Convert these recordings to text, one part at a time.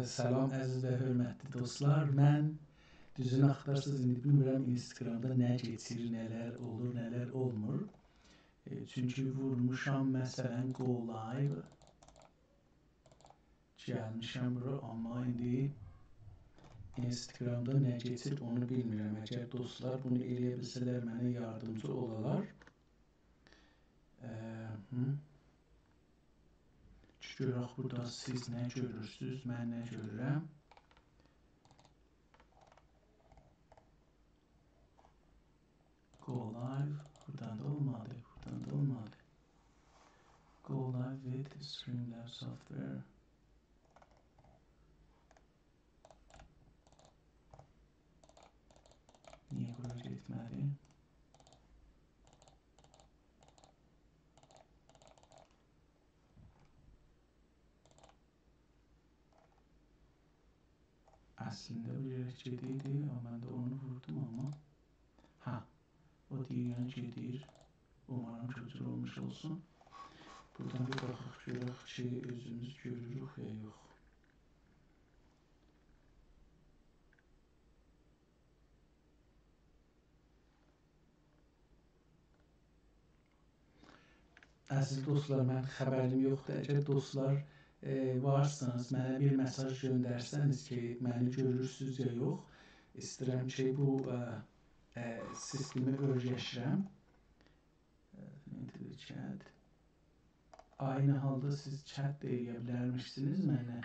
Salam əziz və hörmətli dostlar. Mən düzünü axtarsınız, indi bilmirəm Instagramda nə keçir, nələr olur, nələr olmur. Çünki vurmuşam məsələn Go Live. Gəlmişəm bura, amma indi Instagramda nə keçir onu bilmirəm. Əgər dostlar bunu eləyə bilsələr mənə yardımcı olalar. Görək burada siz nə görürsünüz, mən nə görürəm. Go Live, buradan da olmadı, buradan da olmadı. Go Live with Streamlabs software. Niye buraya gitmedi? Aslında bu gerekçedeydi ama ben de onu vurdum ama. O diğer gelir. Umarım kötü olmuş olsun. Buradan bir bakıp görək ki özümüz görürük ya yox. Əziz dostlar, mən xəbərim yoxdur. Əgər dostlar varsınız, mənə bir mesaj göndərsəniz ki, məni görürsünüz ya yox. İstəyirəm ki, bu sistemi öyrəşirəm. Chat. Aynı halda siz chat da eləyə bilərmişsiniz mənə.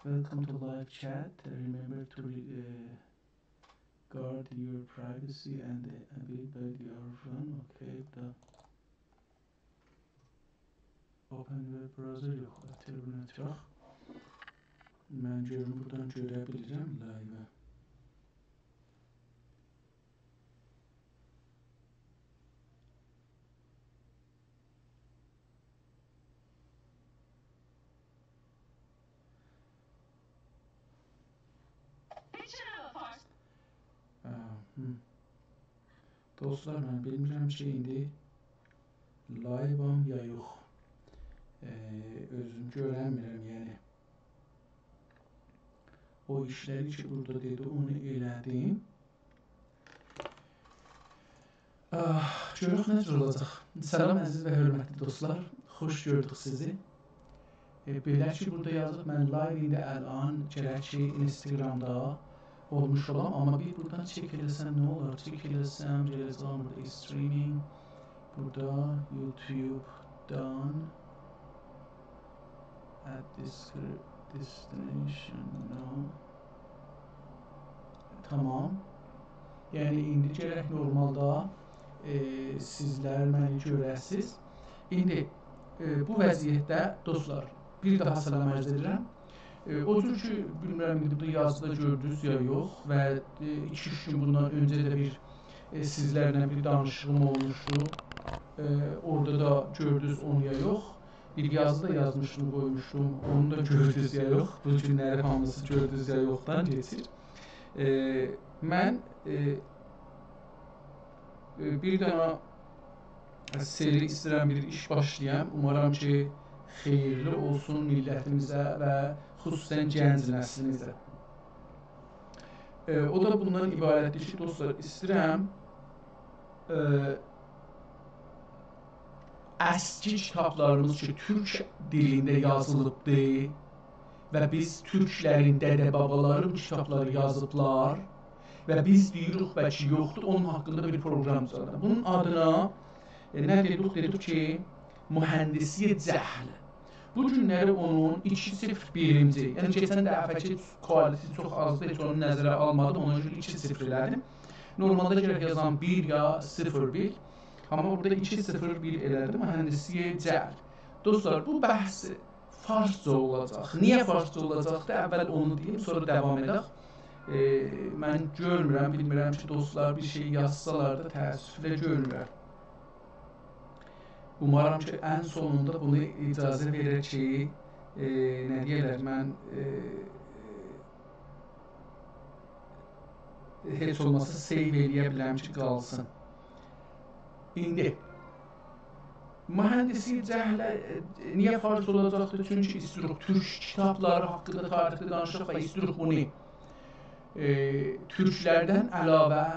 Welcome to live chat. Remember to guard your privacy and build your phone. Okay, the Open Web Browser yox, Terminat yox. Mən görüm buradan görə bilirəm live. Dostlar, mən bilmirəm ki, indi live-am ya yox. Özüm görəmirəm, yəni. O işləri ki, burada dedi, onu elədim. Görək necə olacaq. Salam əziz və hörmətli dostlar. Xoş gördük sizi. Belə ki, burada yazıb, mən live indi əlan gərək ki, Instagramda olmuş olam, amma bir buradan çek eləsəm nə olar? Çek eləsəm, gələcəm burada streaming, burada YouTube'dan at destination, no. Tamam. Yəni indi gərək normalda sizlər məni görəsiz. İndi bu vəziyyətdə dostlar, bir daha salam arz edirəm. O cür ki, bilmirəm, burada yazıda gördünüz ya yox və 2-3 gün bundan öncə də bir sizlərlə bir danışığım olmuşdu. Orada da gördünüz onu ya yox. Bir yazı da yazmışdım, qoymuşdum. Onu da gördünüz ya yox. Bu günləri hamısı gördünüz ya yoxdan keçir. Mən bir dənə seri istəyirəm, bir iş başlayam. Umarım ki, xeyirli olsun millətimizə və xüsusən gənc nəslimizə. O da bundan ibarətdir ki, dostlar, istəyirəm əski kitablarımız ki, türk dilində yazılıbdır və biz türklərin dədə-babaları bu kitabları yazıblar və biz deyirik bəlkə yoxdur, onun haqqında bir proqram düzəldim. Bunun adına nə dedik ki, mühəndisiyyət cəhli. Bu günləri onun 2-0-1-ci, yəni keçən dəfəki koalisi çox azdır, heç onu nəzərə almadım, ona görə 2-0 elədim. Normalda gərək yazan 1 ya 0-1, amma burada 2-0-1 elədim, mühəndisiyyət cəhli. Dostlar, bu bəhs farsca olacaq. Niyə farsca olacaqdır? Əvvəl onu deyim, sonra davam edək. Mən görmürəm, bilmirəm ki, dostlar bir şey yazsalar da təəssüflə görmürəm. Umarım ki, ən sonunda bunu icazə verir ki, nə deyərlər, mən heç olmasa save eləyə biləm ki, qalsın. İndi mühəndisi cəhlə niyə farz olacaqdır? Çünki istiruq türk kitabları haqqında tarixdə danışaq və istiruq bunu türklərdən əlavə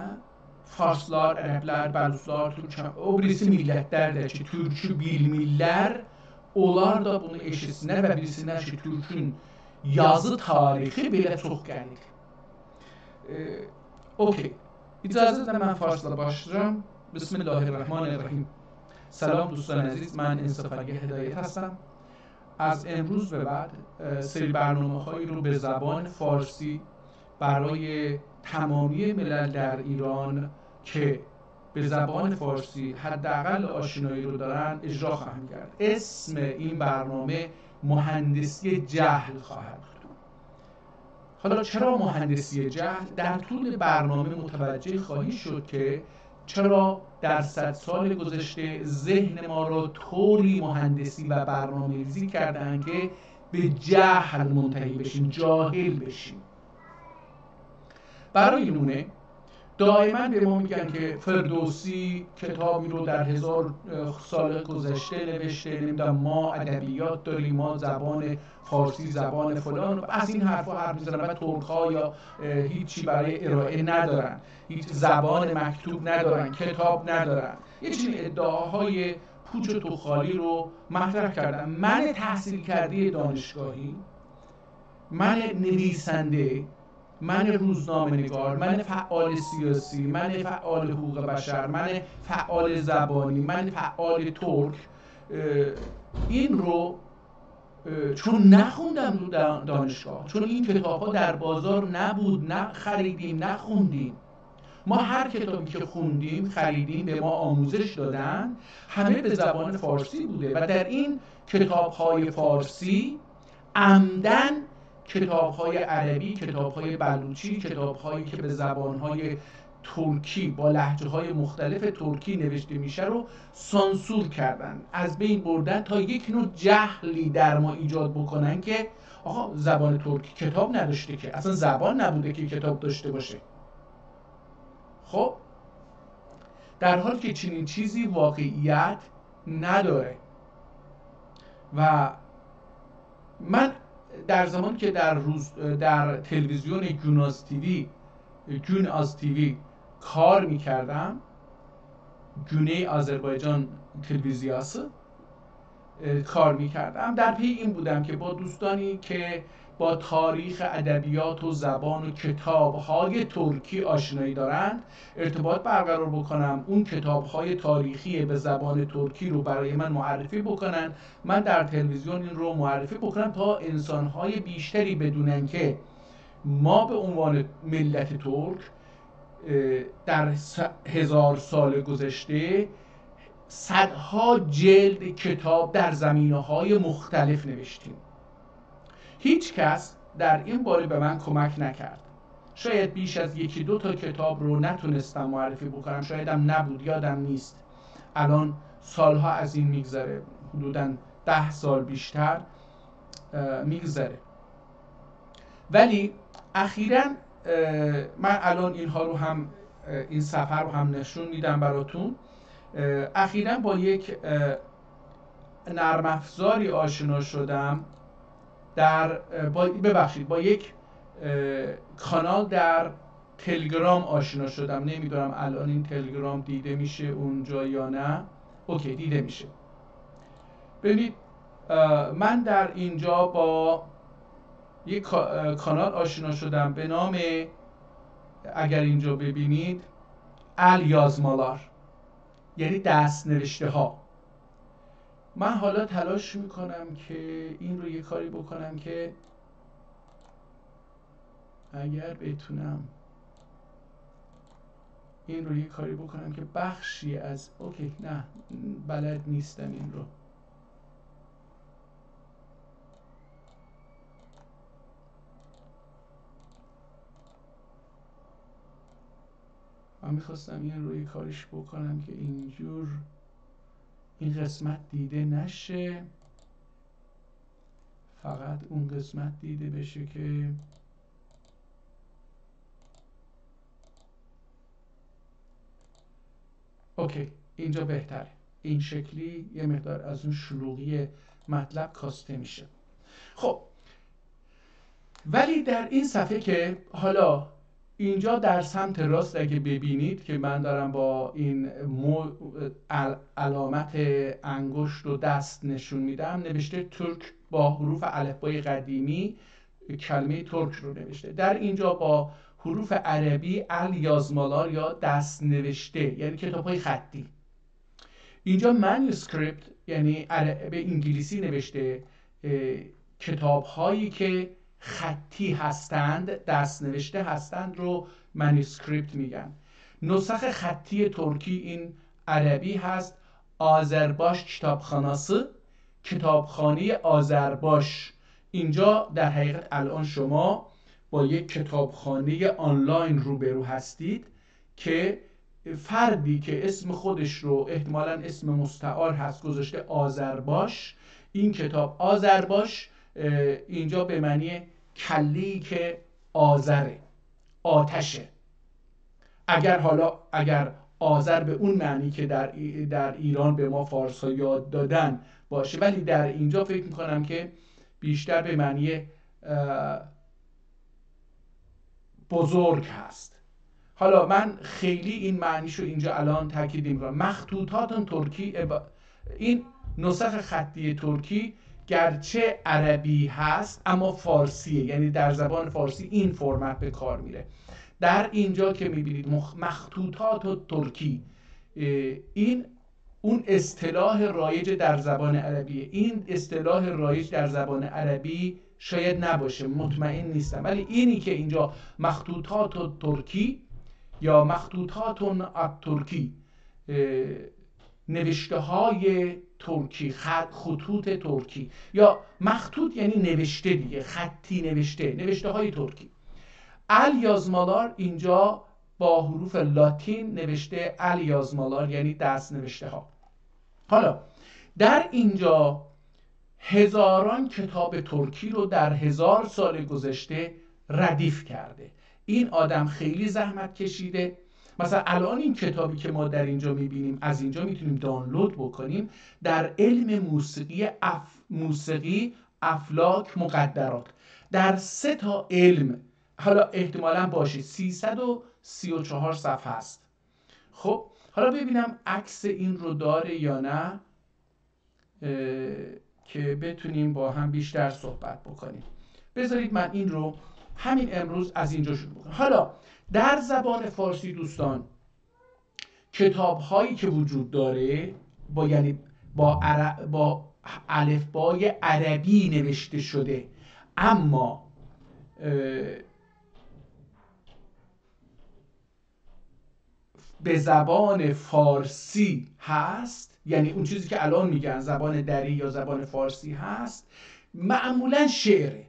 farslar, ərəblər, bəluslar, türklər, o birisi millətlər də ki, türkü bilmirlər, onlar da bunu eşitsinlər və bilsinlər ki, türkün yazı tarixi belə çox qənidir. Okey. İcazə də mən farsla başlayacağım. Bismillahirrahmanirrahim. سلام دوستان عزیز، من انصاف اگه هدایت هستم. از امروز به بعد سری برنامه‌هایی رو به زبان فارسی برای تمامی ملل در ایران که به زبان فارسی حداقل آشنایی رو دارن اجرا خواهم کرد. اسم این برنامه مهندسی جهل خواهد بود. حالا چرا مهندسی جهل؟ در طول برنامه متوجه خواهی شد که چرا در 100 سال گذشته ذهن ما را طوری مهندسی و برنامه‌ریزی کردن که به جهل منتهی بشیم، جاهل بشیم. برای نمونه دائما به ما میگن که فردوسی کتابی رو در 1000 سال گذشته نوشته، نمیدونم ما ادبیات داریم، ما زبان فارسی زبان فلان، از این حرفا حرف میزنن و ترک‌ها یا هیچی برای ارائه ندارن، هیچ زبان مکتوب ندارن، کتاب ندارن، یه چنین ادعاهای پوچ و تخالی رو مطرح کردن. من تحصیل کرده دانشگاهی، من نویسنده، من روزنامه‌نگار، من فعال سیاسی، من فعال حقوق بشر، من فعال زبانی، من فعال ترک، این رو چون نخوندم رو دانشگاه، چون این کتاب‌ها در بازار نبود، نه خریدیم، نه خوندیم، ما هر کتابی که خوندیم، خریدیم، به ما آموزش دادن، همه به زبان فارسی بوده و در این کتاب‌های فارسی عمدن کتاب‌های عربی، کتاب‌های بلوچی، کتاب‌هایی که به زبان‌های ترکی با لهجه‌های مختلف ترکی نوشته میشه رو سانسور کردن، از بین بردن تا یک نوع جهلی در ما ایجاد بکنن که آقا زبان ترکی کتاب نداشته، که اصلا زبان نبوده که کتاب داشته باشه. خب در حالی که چنین چیزی واقعیت نداره. و من در زمانی که در تلویزیون گون از تیوی کار میکردم، گونه آذربایجان تلویزیاس کار میکردم، در پی این بودم که با دوستانی که با تاریخ ادبیات و زبان و کتاب‌های ترکی آشنایی دارند ارتباط برقرار بکنم، اون کتاب‌های تاریخی به زبان ترکی رو برای من معرفی بکنن، من در تلویزیون این رو معرفی بکنم تا انسان‌های بیشتری بدونن که ما به عنوان ملت ترک در 1000 سال گذشته صدها جلد کتاب در زمینه‌های مختلف نوشتیم. هیچ کس در این باره به من کمک نکرد. شاید بیش از 1-2 تا کتاب رو نتونستم معرفی بکنم، شایدم نبود، یادم نیست. الان سالها از این میگذره، حدوداً 10 سال بیشتر میگذره. ولی اخیراً من الان اینها رو هم، این سفر رو هم نشون میدم براتون. اخیراً با یک نرم افزاری آشنا شدم، با یک کانال در تلگرام آشنا شدم. نمیدونم الان این تلگرام دیده میشه اونجا یا نه. اوکی، دیده میشه. ببینید من در اینجا با یک کانال آشنا شدم به نام، اگر اینجا ببینید، الیازمالار، یعنی دست نوشته ها. من حالا تلاش میکنم که این رو یه کاری بکنم که اگر بتونم این رو یه کاری بکنم که بخشی از اوکی، نه بلد نیستم این رو. من میخواستم این رو یه کاریش بکنم که اینجور این قسمت دیده نشه، فقط اون قسمت دیده بشه که اوکی، اینجا بهتره. این شکلی یه مقدار از اون شلوغی مطلب کاسته میشه. خب ولی در این صفحه که حالا اینجا در سمت راست اگه ببینید که من دارم با این علامت انگشت و دست نشون میدم، نوشته ترک با حروف الفبای قدیمی کلمه ترک رو نوشته. در اینجا با حروف عربی الیازمالار یا دست نوشته یعنی کتاب‌های خطی. اینجا مانوسکریپت یعنی به انگلیسی نوشته کتاب‌هایی که خطی هستند، دست نوشته هستند رو مانوسکریپت میگن. نسخ خطی ترکی این عربی هست آذرباش کتابخانası، کتابخانه آذرباش. اینجا در حقیقت الان شما با یک کتابخانه آنلاین روبرو هستید که فردی که اسم خودش رو احتمالاً اسم مستعار هست گذاشته آذرباش. این کتاب آذرباش اینجا به معنی کله‌ای که آذره، آتشه. اگر آذر به اون معنی که در ایران به ما فارس‌ها یاد دادن باشه، ولی در اینجا فکر میکنم که بیشتر به معنی بزرگ هست. حالا من خیلی این معنیشو اینجا الان تاکید نمی‌کنم. مخطوطات ترکی، این نسخ خطی ترکی گرچه عربی هست اما فارسیه، یعنی در زبان فارسی این فرمت به کار میره. در اینجا که میبینید مخطوطات ترکی، این اون اصطلاح رایج در زبان عربیه. این اصطلاح رایج در زبان عربی شاید نباشه، مطمئن نیستم، ولی اینی که اینجا مخطوطات ترکی یا مخطوطات ترکی، نوشته های ترکی، خطوط ترکی، یا مخطوط یعنی نوشته دیگه، خطی نوشته های ترکی. الیازمالار اینجا با حروف لاتین نوشته الیازمالار یعنی دست نوشته ها. حالا در اینجا هزاران کتاب ترکی رو در 1000 سال گذشته ردیف کرده. این آدم خیلی زحمت کشیده. مثلا الان این کتابی که ما در اینجا میبینیم، از اینجا میتونیم دانلود بکنیم، در علم موسیقی افلاک مقدرات، در 3 تا علم، حالا احتمالاً باشه 334 صفحه است. خب حالا ببینم عکس این رو داره یا نه که بتونیم با هم بیشتر صحبت بکنیم. بذارید من این رو همین امروز از اینجا شروع بکنم. حالا در زبان فارسی دوستان کتاب هایی که وجود داره یعنی با الفبای عربی نوشته شده اما به زبان فارسی هست، یعنی اون چیزی که الان میگن زبان دری یا زبان فارسی هست، معمولا شعره.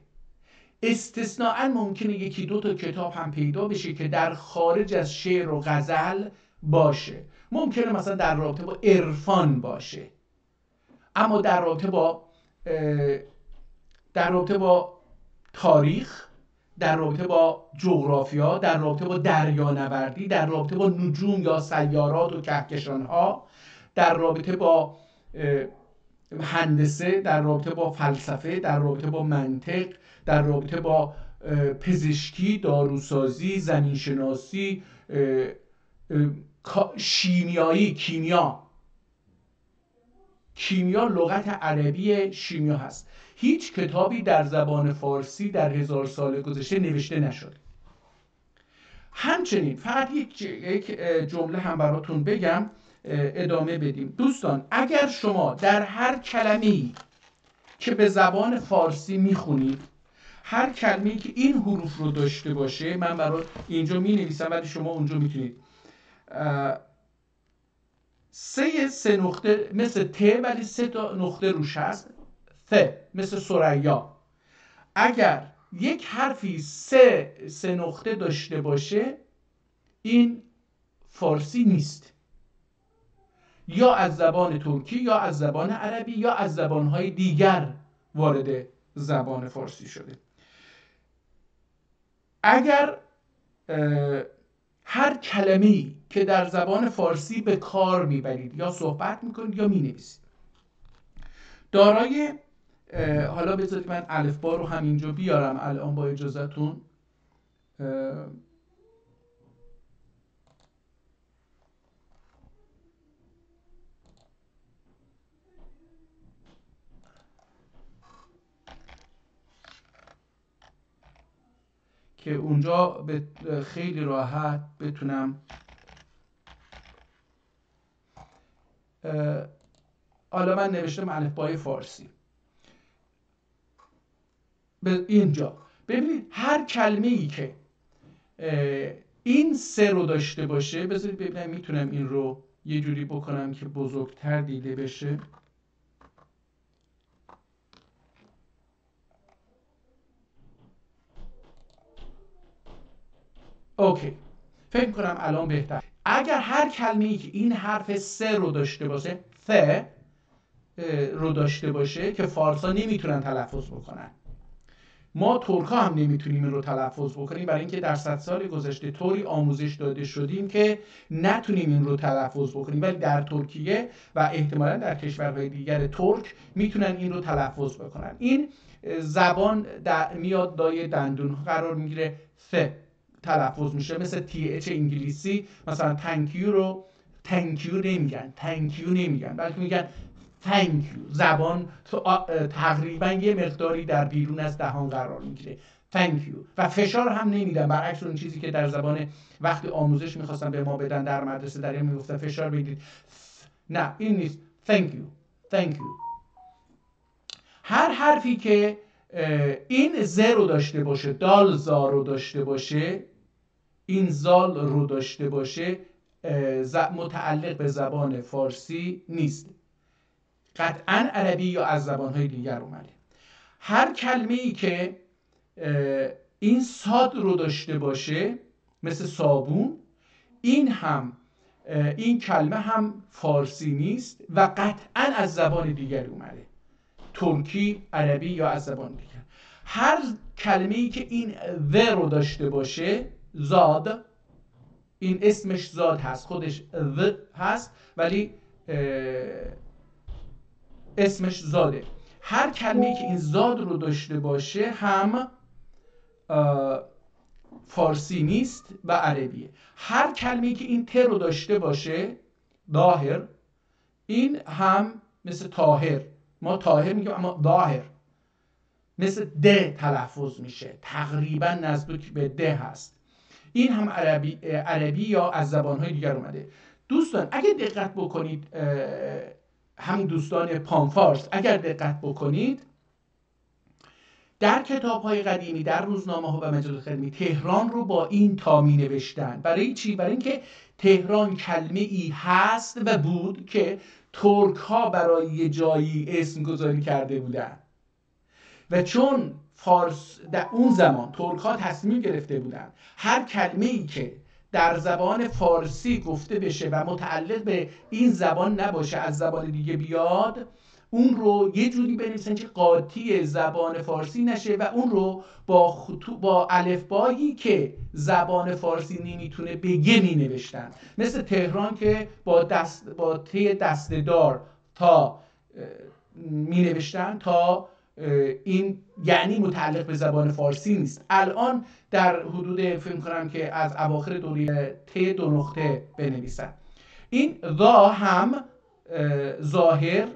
استثناءً ممکنه 1-2 تا کتاب هم پیدا بشه که در خارج از شعر و غزل باشه، ممکنه مثلا در رابطه با عرفان باشه، اما در رابطه با تاریخ، در رابطه با جغرافیا، در رابطه با دریانوردی، در رابطه با نجوم یا سیارات و کهکشان‌ها، در رابطه با هندسه، در رابطه با فلسفه، در رابطه با منطق، در رابطه با پزشکی، داروسازی، زمینشناسی، شیمیایی، کیمیا لغت عربی شیمیا هست. هیچ کتابی در زبان فارسی در 1000 سال گذشته نوشته نشد. همچنین فقط یک جمله هم براتون بگم ادامه بدیم. دوستان اگر شما در هر کلمه‌ای که به زبان فارسی میخونید، هر کلمه‌ای که این حروف رو داشته باشه، من برات اینجا مینویسم ولی شما اونجا میتونید، 3 نقطه مثل ت ولی 3 تا نقطه روش هست، ث مثل ثریا. اگر یک حرفی 3 نقطه داشته باشه این فارسی نیست، یا از زبان ترکی یا از زبان عربی یا از زبانهای دیگر وارد زبان فارسی شده. اگر هر کلمه‌ای که در زبان فارسی به کار میبرید یا صحبت میکنید یا مینویسید دارای حالا بذارید من الفبا رو همینجا بیارم الان با اجازهتون. که اونجا به خیلی راحت بتونم حالا من نوشتم الفبای فارسی به اینجا ببینید هر کلمه‌ای که این سه رو داشته باشه، بذارید ببینم میتونم این رو یه جوری بکنم که بزرگتر دیده بشه. اوکی، فکر کنم الان بهتر. اگر هر کلمه‌ای که این حرف سه رو داشته باشه، ث رو داشته باشه که فارسا نمیتونن تلفظ بکنن، ما ترکا هم نمیتونیم این رو تلفظ بکنیم برای اینکه در 100 سال گذشته طوری آموزش داده شدیم که نتونیم این رو تلفظ بکنیم، ولی در ترکیه و احتمالا در کشورهای دیگر ترک میتونن این رو تلفظ بکنن. این زبان میاد لای دندون قرار میگیره، ث تلفظ میشه، مثل تی اچ انگلیسی مثلا تانکیو رو تانکیو نمیگن بلکه میگن thank you. زبان تقریبا یه مقداری در بیرون از دهان قرار میگیره، thank you، و فشار هم نمیدن، برعکس اون چیزی که در زبان وقتی آموزش میخواستن به ما بدن در مدرسه در این میگفتن فشار بدید، نه این نیست، thank you. هر حرفی که این ز رو داشته باشه، دال زا رو داشته باشه، این زال رو داشته باشه، متعلق به زبان فارسی نیست، قطعا عربی یا از زبانهای دیگر اومده. هر کلمه‌ای که این صاد رو داشته باشه مثل صابون، این کلمه هم فارسی نیست و قطعا از زبان دیگر اومده، ترکی، عربی یا از زبان دیگر. هر کلمه‌ای که این ذ رو داشته باشه، زاد، این اسمش زاد هست، خودش ذ هست ولی اسمش زاده. هر کلمه‌ای که این زاد رو داشته باشه هم فارسی نیست و عربیه. هر کلمه‌ای که این ت رو داشته باشه، ظاهر، این هم مثل طاهر، ما طاهر میگیم اما ظاهر مثل د تلفظ میشه، تقریبا نزدیک به د هست. این هم عربی یا از زبانهای دیگر اومده. دوستان اگه دقت بکنید، همین دوستان پانفارس اگر دقت بکنید، در کتاب‌های قدیمی، در روزنامه‌ها و مجلات قدیمی تهران رو با این تا می نوشتن. برای چی؟ برای اینکه تهران کلمه‌ای هست و بود که ترک‌ها برای یه جایی اسم گذاری کرده بودن و چون در اون زمان ترک‌ها تصمیم گرفته بودن هر کلمه‌ای که در زبان فارسی گفته بشه و متعلق به این زبان نباشه از زبان دیگه بیاد، اون رو یه جوری بنویسن که قاطی زبان فارسی نشه و اون رو با الفبایی که زبان فارسی نمیتونه بگه می نوشتن. مثل تهران که با ت دسته‌دار تا می نوشتن تا این یعنی متعلق به زبان فارسی نیست. الان در حدود فکر کنم که از اواخر دوره ت دو نقطه بنویسن. این ذا هم ظاهر،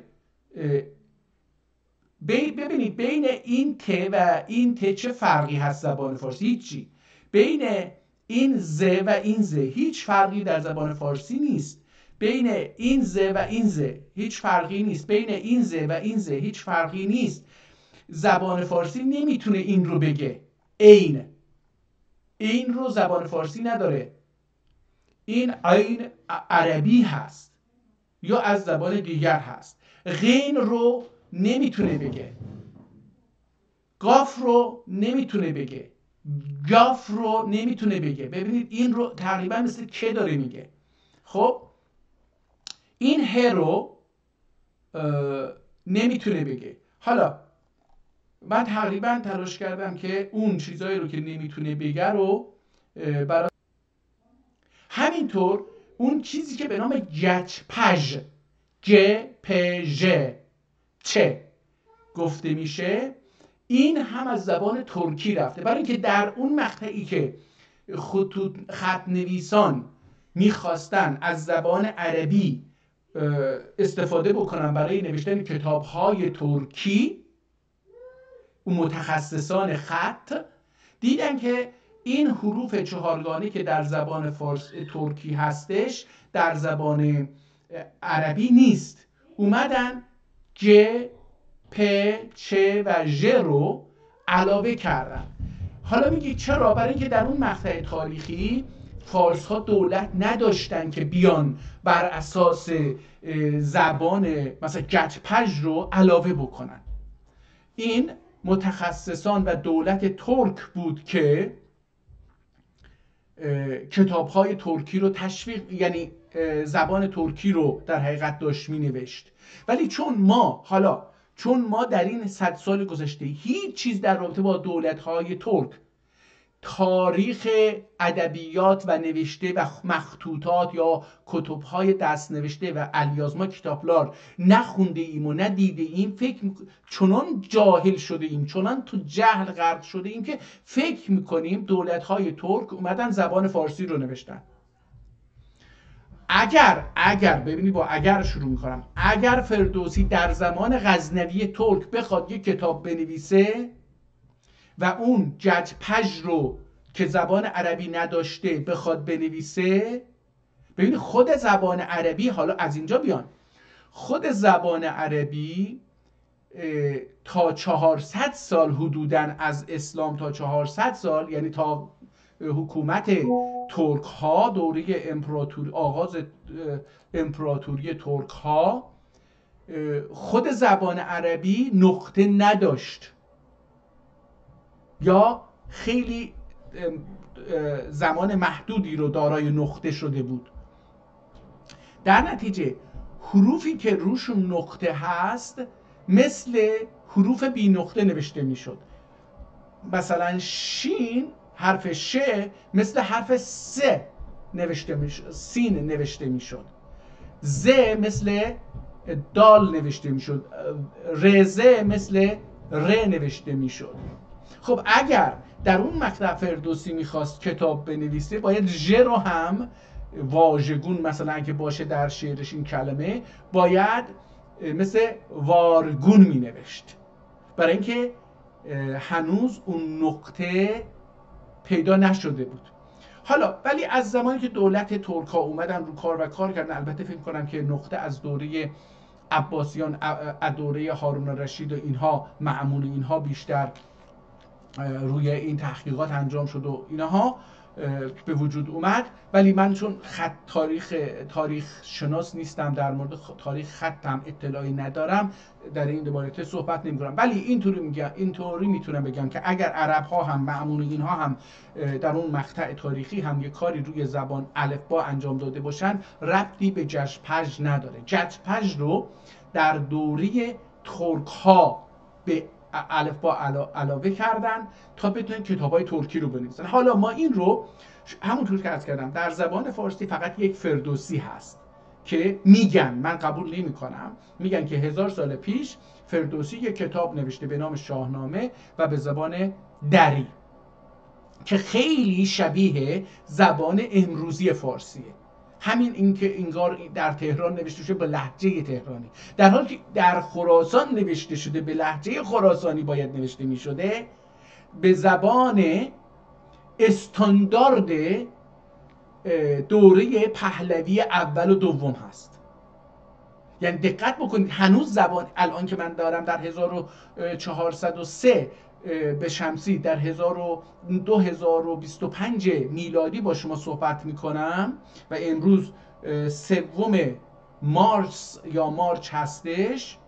ببینید بین این ت و این ت چه فرقی هست زبان فارسی؟ هیچی. بین این ز و این ز هیچ فرقی در زبان فارسی نیست. بین این ز و این ز هیچ فرقی نیست. بین این ز و این ز هیچ فرقی نیست. زبان فارسی نمیتونه این رو بگه. این رو زبان فارسی نداره. این عین عربی هست یا از زبان دیگر هست. غین رو نمیتونه بگه، قاف رو نمیتونه بگه، گاف رو نمیتونه بگه. ببینید این رو تقریبا مثل که داره میگه. خب این ه رو نمیتونه بگه. حالا من تقریبا تلاش کردم که اون چیزایی رو که نمیتونه بگه رو برای همینطور اون چیزی که به نام گچپژ ج چه گفته میشه، این هم از زبان ترکی رفته، برای اینکه در اون مقطعی که خط نویسان میخواستن از زبان عربی استفاده بکنن برای نوشتن کتاب‌های ترکی، اون متخصصان خط دیدن که این حروف چهارگانه که در زبان ترکی هستش در زبان عربی نیست. اومدن ج، پ، چ و ژ رو علاوه کردن. حالا میگی چرا؟ برای اینکه در اون مقطع تاریخی فارس ها دولت نداشتن که بیان بر اساس زبان مثلا گچپژ رو علاوه بکنن. این متخصصان و دولت ترک بود که کتاب‌های ترکی رو تشویق، یعنی زبان ترکی رو در حقیقت داشت می نوشت. ولی چون ما در این 100 سال گذشته هیچ چیز در رابطه با دولت‌های ترک، تاریخ ادبیات و نوشته و مخطوطات یا کتب‌های دست نوشته و الیازما کتابلار نخونده ایم و ندیده ایم، چنان جاهل شده ایم، چنان تو جهل غرق شده ایم که فکر میکنیم دولت‌های ترک اومدن زبان فارسی رو نوشتن. اگر ببینید با اگر شروع میکنم، اگر فردوسی در زمان غزنوی ترک بخواد یک کتاب بنویسه و اون گچپژ رو که زبان عربی نداشته بخواد بنویسه، ببینید خود زبان عربی، حالا از اینجا بیان، خود زبان عربی تا 400 سال حدوداً از اسلام تا 400 سال، یعنی تا حکومت ترک ها، دوره آغاز امپراتوری ترک ها، خود زبان عربی نقطه نداشت یا خیلی زمان محدودی رو دارای نقطه شده بود. در نتیجه حروفی که روشون نقطه هست مثل حروف بی نقطه نوشته میشد. مثلا شین، حرف ش مثل حرف س نوشته میشد، سین نوشته میشد. ز مثل دال نوشته میشد. رز مثل ر نوشته میشد. خب اگر در اون مقطع فردوسی میخواست کتاب بنویسه، باید ژ رو هم واژگون، مثلا اگه باشه در شعرش این کلمه، باید مثل وارگون مینوشت، برای اینکه هنوز اون نقطه پیدا نشده بود. حالا ولی از زمانی که دولت ترک ها اومدن رو کار کردن، البته فکر کنم که نقطه از دوره عباسیان، دوره هارون الرشید و اینها، معمول اینها بیشتر روی این تحقیقات انجام شد و اینها به وجود اومد. ولی من چون تاریخ شناس نیستم، در مورد تاریخ خطم اطلاعی ندارم، در این مورد صحبت نمی‌کنم. ولی اینطوری میتونم بگم که اگر عرب ها هم، معمول اینها هم در اون مقطع تاریخی هم یک کاری روی زبان الفبا انجام داده باشن، ربطی به گچپژ نداره. گچپژ رو در دوره ترک ها به الفبا علاوه کردن تا بتونن کتابای ترکی رو بنویسن. حالا ما این رو همونطور که عرض کردم در زبان فارسی فقط یک فردوسی هست که میگن، من قبول نمی کنم، میگن که 1000 سال پیش فردوسی یک کتاب نوشته به نام شاهنامه و به زبان دری که خیلی شبیه زبان امروزی فارسیه. همین اینکه انگار در تهران نوشته شده به لهجه تهرانی، در حالی که در خراسان نوشته شده به لهجه خراسانی باید نوشته می شده، به زبان استاندارد دوره پهلوی اول و دوم هست. یعنی دقت بکنید، هنوز زبان الان که من دارم در 1403 به شمسی، در 2025 میلادی با شما صحبت میکنم و امروز 3 مارچ هستش،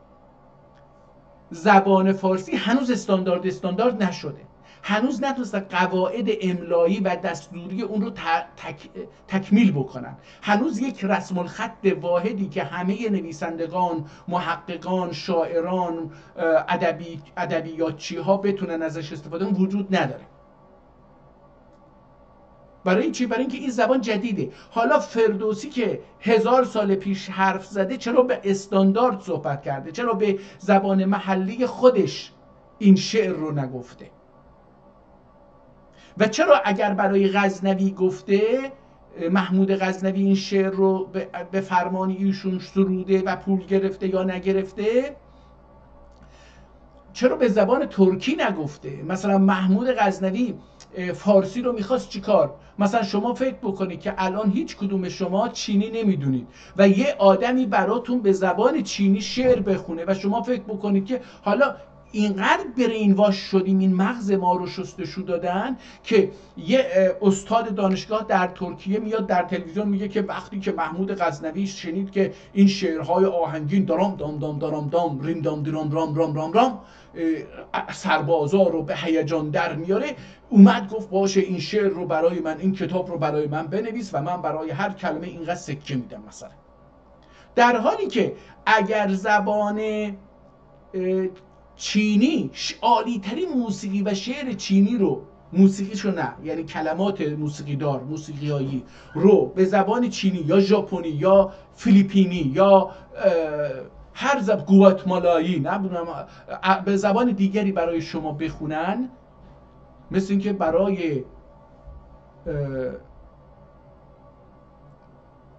زبان فارسی هنوز استاندارد نشده، هنوز نتونستن قواعد املایی و دستوری اون رو تکمیل بکنن. هنوز یک رسم الخط واحدی که همه نویسندگان، محققان، شاعران، ادبیاتچی ها بتونن ازش استفاده کنن وجود نداره. برای چی؟ برای اینکه این زبان جدیده. حالا فردوسی که 1000 سال پیش حرف زده چرا به استاندارد صحبت کرده؟ چرا به زبان محلی خودش این شعر رو نگفته؟ و چرا اگر برای غزنوی گفته، محمود غزنوی این شعر رو به فرمان ایشون سروده و پول گرفته یا نگرفته، چرا به زبان ترکی نگفته؟ مثلا محمود غزنوی فارسی رو میخواست چیکار؟ مثلا شما فکر بکنید که الان هیچ کدوم شما چینی نمیدونید و یه آدمی براتون به زبان چینی شعر بخونه و شما فکر بکنید که حالا اینقدر برین واش شدیم، این مغز ما رو شستشو دادن که یه استاد دانشگاه در ترکیه میاد در تلویزیون میگه که وقتی که محمود غزنوی شنید که این شعرهای آهنگین درام دام دام درام دام ریم دام درام رام رام رام رام سربازا رو به هیجان در میاره، اومد گفت باشه این شعر رو برای من، این کتاب رو برای من بنویس و من برای هر کلمه اینقدر سکه میدم مثلا. در حالی که اگر زبان چینی، عالی‌ترین موسیقی و شعر چینی رو، موسیقیشو نه، یعنی کلمات موسیقی دار، موسیقیایی رو به زبان چینی یا ژاپنی یا فیلیپینی یا هر زبان گواتمالایی، نمیدونم به زبان دیگری برای شما بخونن، مثل اینکه برای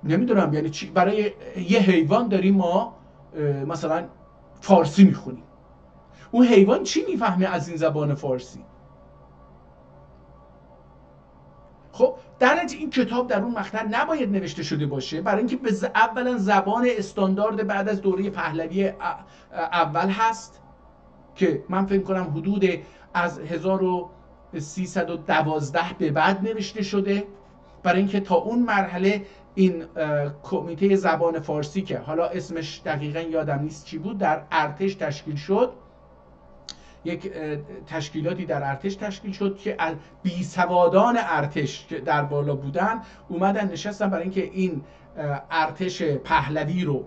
نمیدونم یعنی چی، برای یه حیوان داریم ما مثلا فارسی میخونیم، اون حیوان چی میفهمه از این زبان فارسی؟ خب در نتیجه این کتاب در اون مقطع نباید نوشته شده باشه، برای اینکه اولا زبان استاندارد بعد از دوره پهلوی اول هست که من فکر کنم حدود از 1312 به بعد نوشته شده، برای اینکه تا اون مرحله این کمیته زبان فارسی که حالا اسمش دقیقا یادم نیست چی بود، در ارتش تشکیل شد، یک تشکیلاتی در ارتش تشکیل شد که از بیسوادان ارتش که در بالا بودن اومدن نشستن برای اینکه این ارتش پهلوی رو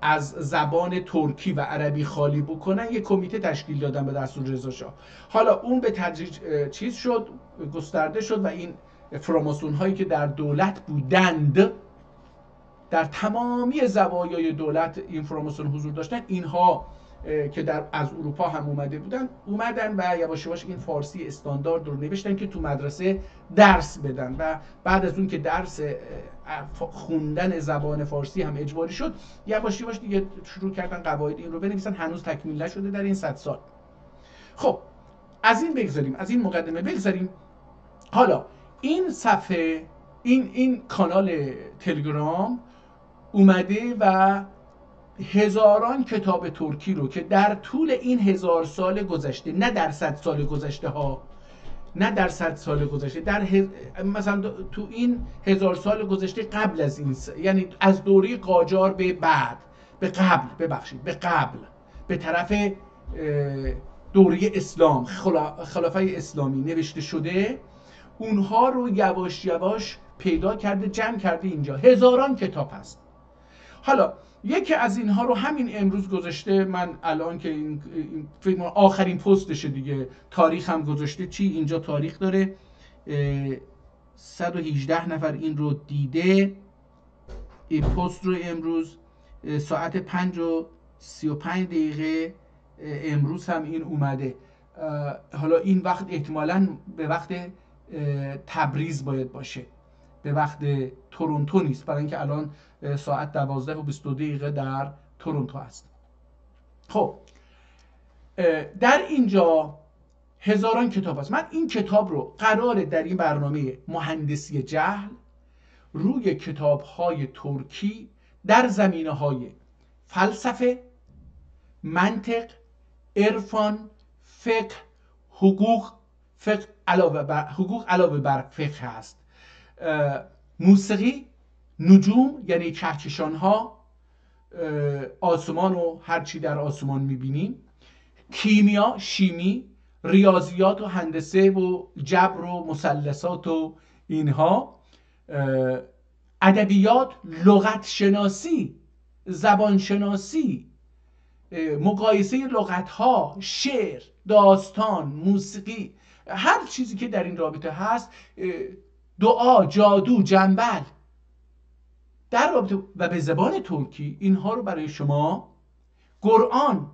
از زبان ترکی و عربی خالی بکنن، یک کمیته تشکیل دادن به دستور رضا شاه. حالا اون به تدریج چیز شد، گسترده شد و این فراماسون هایی که در دولت بودند، در تمامی زوایای دولت این فراماسون حضور داشتن، اینها که از اروپا هم اومدن و یواش یواش این فارسی استاندارد رو نوشتن که تو مدرسه درس بدن و بعد از اون که درس خوندن زبان فارسی هم اجباری شد، یواش یواش دیگه شروع کردن قواعد این رو بنویسن. هنوز تکمیل نشده در این 100 سال. خب از این بگذاریم، از این مقدمه بگذاریم. حالا این صفحه، این کانال تلگرام اومده و هزاران کتاب ترکی رو که در طول این 1000 سال گذشته، نه در 100 سال گذشته ها، نه در 100 سال گذشته، مثلا تو این 1000 سال گذشته قبل از این، یعنی از دوره قاجار به بعد، به قبل به طرف دوره اسلام، خلافه اسلامی نوشته شده، اونها رو یواش یواش پیدا کرده، جمع کرده اینجا. هزاران کتاب هست. حالا یکی از اینها رو همین امروز گذاشته، من الان که این فکر کنم آخرین پستشه دیگه، تاریخ هم گذاشته. چی اینجا تاریخ داره؟ 118 نفر این رو دیده. این پست رو امروز ساعت 5:35 امروز هم این اومده. حالا این وقت احتمالاً به وقت تبریز باید باشه، به وقت تورنتو نیست، برای اینکه الان ساعت 12:22 در تورنتو هست. خب در اینجا هزاران کتاب هست. من این کتاب رو قراره در این برنامه مهندسی جهل روی کتاب‌های ترکی در زمینه‌های فلسفه، منطق، عرفان، فقه، حقوق علاوه بر فقه هست، موسیقی، نجوم یعنی کهکشان‌ها، آسمان و هر چی در آسمان می‌بینیم، کیمیا، شیمی، ریاضیات و هندسه و جبر و مثلثات و اینها، ادبیات، لغت شناسی، زبان شناسی، مقایسه لغت‌ها، شعر، داستان، موسیقی، هر چیزی که در این رابطه هست دعا، جادو، جنبل در رابطه و به زبان ترکی اینها رو برای شما، قرآن،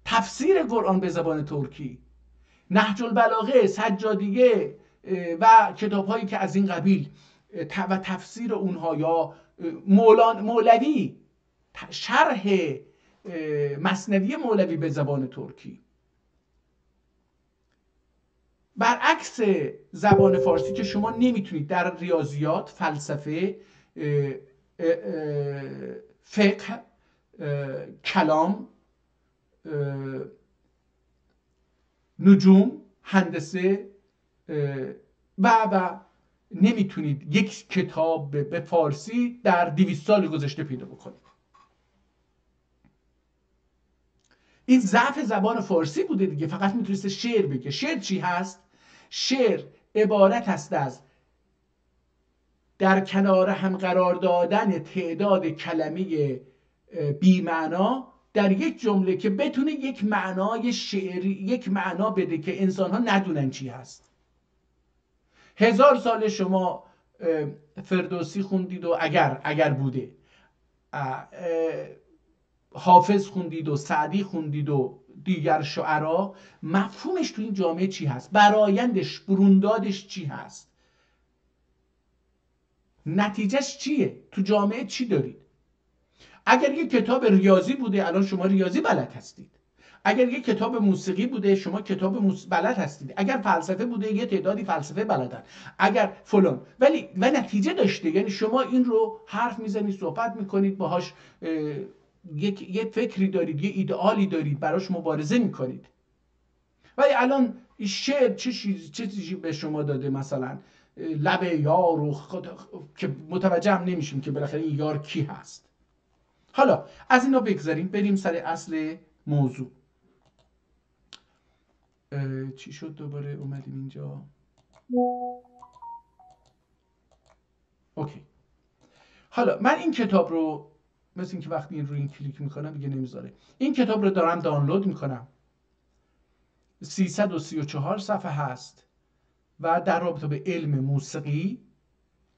تفسیر قرآن به زبان ترکی، نهج البلاغه، سجادیه و کتاب هایی که از این قبیل و تفسیر اونها، یا مولوی، شرح مثنوی مولوی به زبان ترکی. برعکس زبان فارسی که شما نمیتونید در ریاضیات، فلسفه، فقه، کلام، نجوم، هندسه و نمیتونید یک کتاب به فارسی در 200 سال گذشته پیدا بکنید. این ضعف زبان فارسی بوده دیگه، فقط میتونسته شعر بگه. شعر چی هست؟ شعر عبارت است از در کنار هم قرار دادن تعداد کلمه بی‌معنا در یک جمله که بتونه یک معنای شعری، یک معنا بده که انسان ها ندونن چی هست. 1000 سال شما فردوسی خوندید و اگر بوده، حافظ خوندید و سعدی خوندید و دیگر شعرا، مفهومش تو این جامعه چی هست؟ برایندش، بروندادش چی هست؟ نتیجهش چیه؟ تو جامعه چی دارید؟ اگر یک کتاب ریاضی بوده، الان شما ریاضی بلد هستید. اگر یک کتاب موسیقی بوده، شما کتاب بلد هستید. اگر فلسفه بوده، یه تعدادی فلسفه بلدن. اگر فلان، ولی و نتیجه داشته. یعنی شما این رو حرف میزنید، صحبت میکنید باهاش، یک فکری دارید، یه ایدئالی دارید، براش مبارزه میکنید. ولی الان شعر چه چیزی به شما داده؟ مثلا لب یار و که متوجه هم نمیشیم که بالاخره این یار کی هست. حالا از اینا بگذاریم، بریم سر اصل موضوع. چی شد دوباره اومدیم اینجا؟ اوکی. حالا من این کتاب رو، مثل اینکه وقتی این رو این کلیک میکنم دیگه نمیذاره، این کتاب رو دارم دانلود میکنم. 334 صفحه هست و در رابطه به علم موسیقی،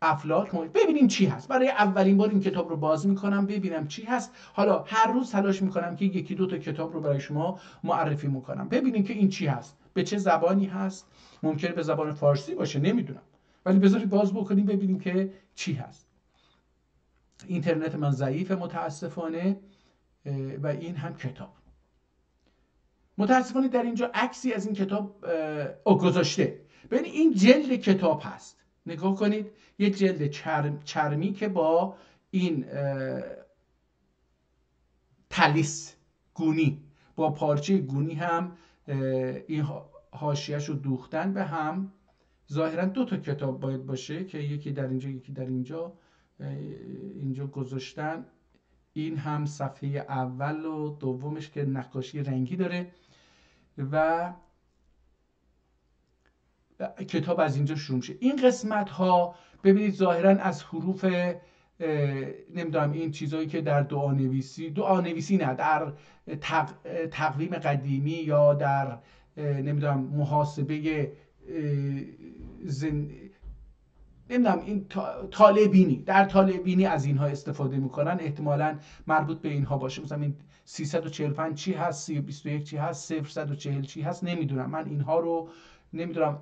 افلاک، ببینیم چی هست. برای اولین بار این کتاب رو باز میکنم ببینم چی هست. حالا هر روز تلاش میکنم که یکی دو تا کتاب رو برای شما معرفی میکنم، ببینیم که این چی هست، به چه زبانی هست. ممکنه به زبان فارسی باشه، نمیدونم، ولی بذارید باز بکنیم ببینیم که چی هست. اینترنت من ضعیفه متاسفانه و این هم کتاب. متاسفانه در اینجا عکسی از این کتاب گذاشته. ببین این جلد کتاب هست، نگاه کنید، یک جلد چرمی که با این تلیس گونی، با پارچه گونی هم این حاشیه‌اش رو دوختن به هم. ظاهرا دو تا کتاب باید باشه که یکی در اینجا یکی در اینجا، اینجا گذاشتن. این هم صفحه اول و دومش که نقاشی رنگی داره و کتاب از اینجا شروع میشه. این قسمت ها ببینید ظاهرا از حروف نمیدونم این چیزایی که در دعانویسی نه، در تقویم قدیمی یا در نمیدونم محاسبه نمیدونم این طالع‌بینی، در طالع‌بینی از اینها استفاده میکنن، احتمالاً مربوط به اینها باشه. مثلا این 345 چی هست، 321 چی هست، 040 چی هست، نمیدونم، من اینها رو نمیدونم.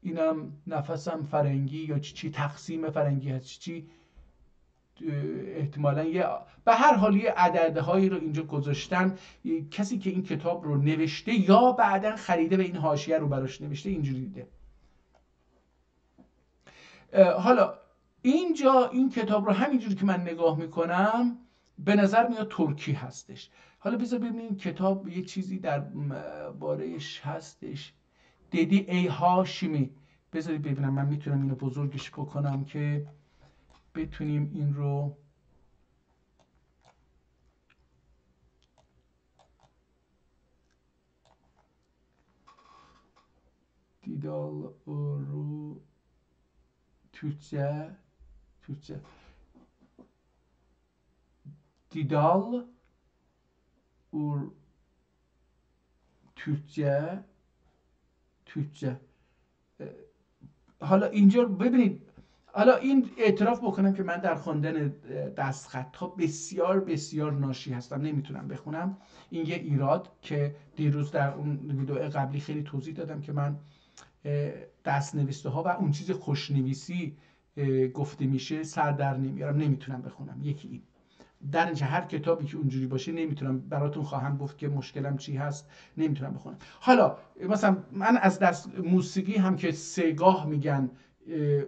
اینم نفسم فرنگی یا چی تقسیم فرنگی هست چی، احتمالاً به هر حال یه عددهایی رو اینجا گذاشتن. کسی که این کتاب رو نوشته یا بعداً خریده و این حاشیه رو براش نوشته اینجوری دیده. حالا اینجا این کتاب رو همینجوری که من نگاه میکنم به نظر میاد ترکی هستش. حالا بذار ببینیم کتاب یه چیزی در بارهش هستش. دیدی ای هاشمی، بذارید ببینم من میتونم اینو بزرگش بکنم که بتونیم این رو دیدال رو Türkçe دیدال ur Türkçe حالا اینجا ببینید، حالا این اعتراف بکنم که من در خواندن دستخط ها بسیار بسیار ناشی هستم، نمیتونم بخونم. این یه ایراد که دیروز در اون ویدیو قبلی خیلی توضیح دادم که من دست نوشته ها و اون چیز خوشنویسی گفته میشه سر در نمیارم، نمیتونم بخونم. یکی این. در اینجا هر کتابی که اونجوری باشه نمیتونم براتون خواهم گفت که مشکلم چی هست، نمیتونم بخونم. حالا مثلا من از دست موسیقی هم که سگاه میگن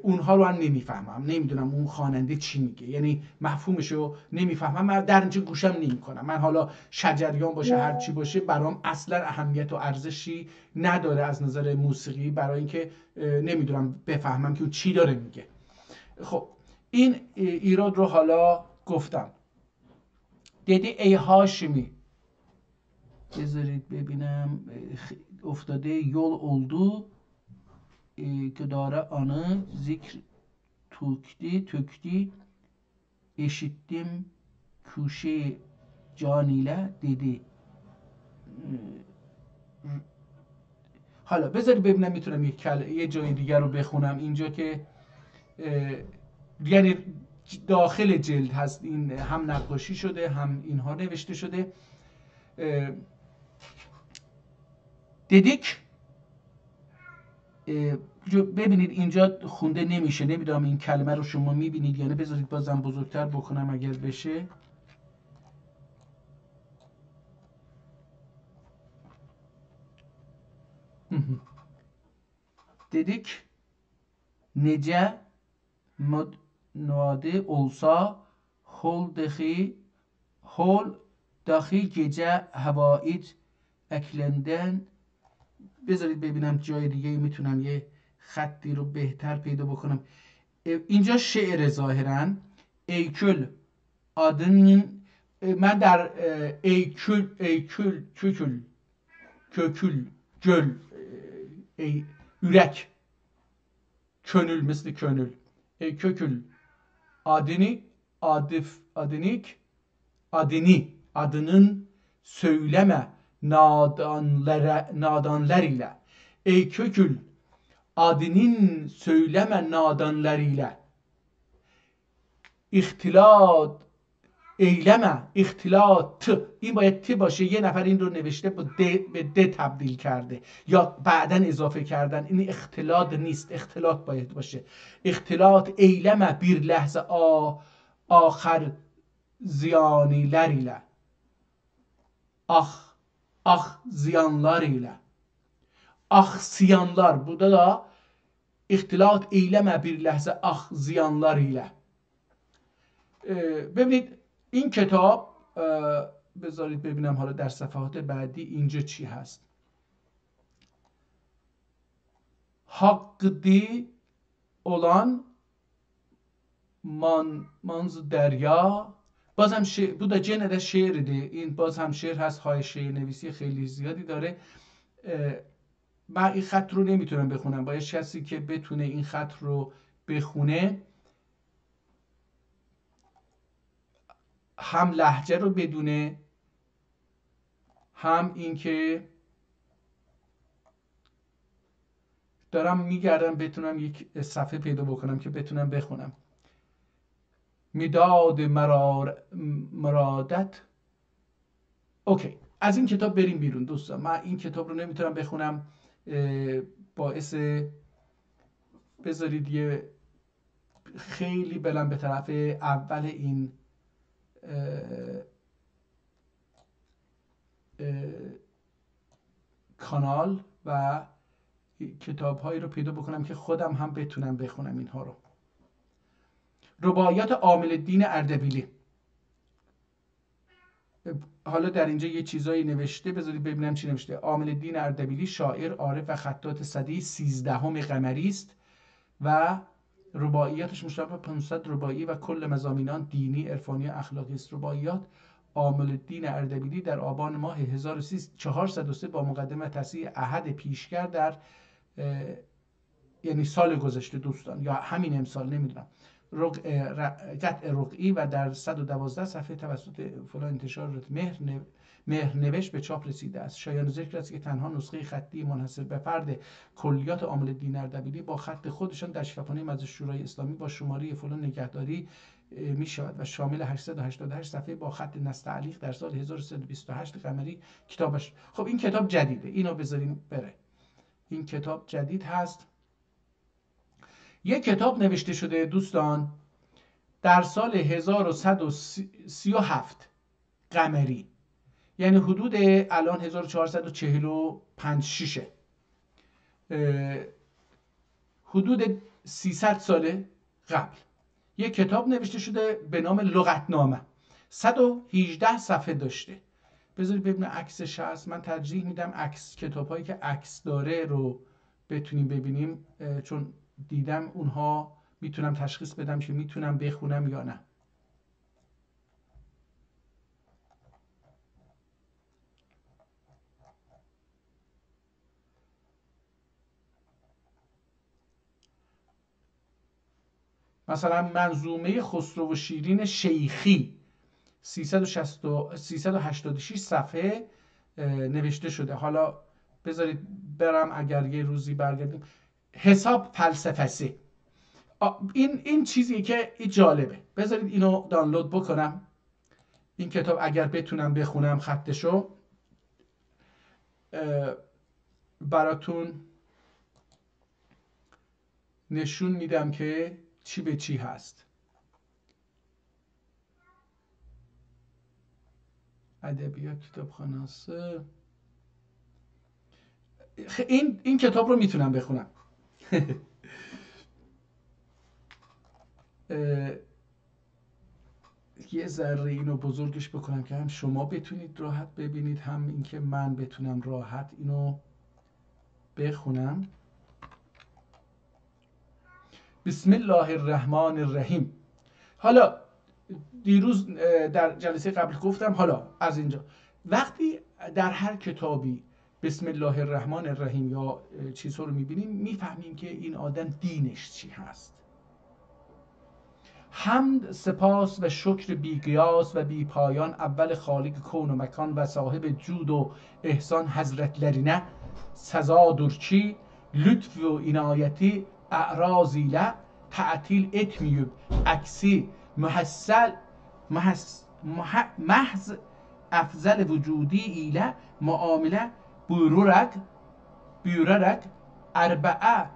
اونها رو هم نمیفهمم، نمیدونم اون خواننده چی میگه، یعنی مفهومشو نمیفهمم، من در اینجا گوشم نمیکنم. من حالا شجریان باشه هر چی باشه برام اصلا اهمیت و ارزشی نداره از نظر موسیقی، برای اینکه نمیدونم بفهمم که اون چی داره میگه. خب این ایراد رو حالا گفتم. dedi ey Haşimi، بذارید ببینم، افتاده yol oldu که dara anı zikr tökti eşittim kuşe caniyle dedi. حالا بذارید ببینم میتونم یه جای دیگر رو بخونم اینجا که یعنی داخل جلد هست، این هم نقاشی شده هم اینها نوشته شده. دیدیک ببینید اینجا خونده نمیشه، نمیدونم این کلمه رو شما میبینید یا نه. بذارید بازم بزرگتر بکنم اگر بشه. دیدیک nece nade olsa hol dahi gece havait eklenden. بذارید ببینم جای دیگه میتونم یه خطی رو بهتر پیدا بکنم. اینجا شعر ظاهرا ایکل adının من در ایکل kökül göl yürek könül مثل könül kökül adının söyleme nadanlar ile. Ey kökül adının söyleme nadanlar ile. İhtilat eyleme، اختلاط، این باید ت باشه. یه نفر این رو نوشته به د تبدیل کرده یا بعداً اضافه کردن، این اختلاط نیست، اختلاط باید باشه. اختلاط eyleme bir lehze آخر ziyaniler ile. Ziyanlar ile. Ziyanlar, burada da اختلاط eyleme bir lehze ziyanlar ile. ببینید این کتاب، بذارید ببینم حالا در صفحات بعدی اینجا چی هست. Hakkı olan manz دریا، باز هم bu da gene de şiirdi. این باز هم شعر هست، حاشیه نویسی خیلی زیادی داره. من این خط رو نمیتونم بخونم، باید کسی که بتونه این خط رو بخونه هم لهجه رو بدونه، هم این که دارم میگردم بتونم یک صفحه پیدا بکنم که بتونم بخونم. میداد مرادت. اوکی، از این کتاب بریم بیرون دوستان. من این کتاب رو نمیتونم بخونم، باعث بذارید یه خیلی برم به طرف اول این کانال و کتاب هایی رو پیدا بکنم که خودم هم بتونم بخونم اینها رو. رباعیات عامل الدین اردبیلی. حالا در اینجا یه چیزایی نوشته، بذارید ببینم چی نوشته. عامل الدین اردبیلی شاعر، عارف و خطاط سده 13 قمری است و رباعیاتش مشتمل بر 500 رباعی و کل مضامینان دینی، عرفانی و اخلاقی است. رباعیات عامل الدین اردبیلی در آبان ماه 1403 با مقدمه تصحیح احد پیشگر در یعنی سال گذشته دوستان یا همین امسال نمیدونم قطع رقعی و در 112 صفحه توسط فلان انتشارات مهر نوشت به چاپ رسیده است. شایان ذکر است که تنها نسخه خطی منحصر به فرد کلیات عامل دین اردبیلی با خط خودشان در شفاخانه مجلس شورای اسلامی با شماره فلان نگهداری می شود و شامل 888 صفحه با خط نستعلیق در سال 1328 قمری کتابش. خب این کتاب جدیده، اینو بذاریم بره. این کتاب جدید هست. یک کتاب نوشته شده دوستان در سال 1137 قمری، یعنی حدود الان 1445 حدود 300 سال قبل یک کتاب نوشته شده به نام لغتنامه. 118 صفحه داشته. بذارید ببینم عکسش هست. من ترجیح میدم عکس، کتاب‌هایی که عکس داره رو بتونیم ببینیم، چون دیدم اونها میتونم تشخیص بدم که میتونم بخونم یا نه. مثلا منظومه خسرو و شیرین شیخی 386 صفحه نوشته شده. حالا بذارید برم اگر یه روزی برگردیم. حساب فلسفه. این چیزی که جالبه. بذارید اینو دانلود بکنم. این کتاب اگر بتونم بخونم خطشو براتون نشون میدم که چی به چی هست. ادبیات کتابخانه است. این کتاب رو میتونم بخونم. یه ذره اینو بزرگش بکنم که هم شما بتونید راحت ببینید، هم اینکه من بتونم راحت اینو بخونم. بسم الله الرحمن الرحیم. حالا دیروز در جلسه قبل گفتم، حالا از اینجا وقتی در هر کتابی بسم الله الرحمن الرحیم یا چیزها رو میبینیم، میفهمیم که این آدم دینش چی هست. حمد، سپاس و شکر بی قیاس و بی پایان اول خالق کون و مکان و صاحب جود و احسان حضرتlerine سزاdır ki lütf و inayeti اعراض ile تعطیل etmeyip aksi محض افضل وجودی ile muamele buyurarak اربعه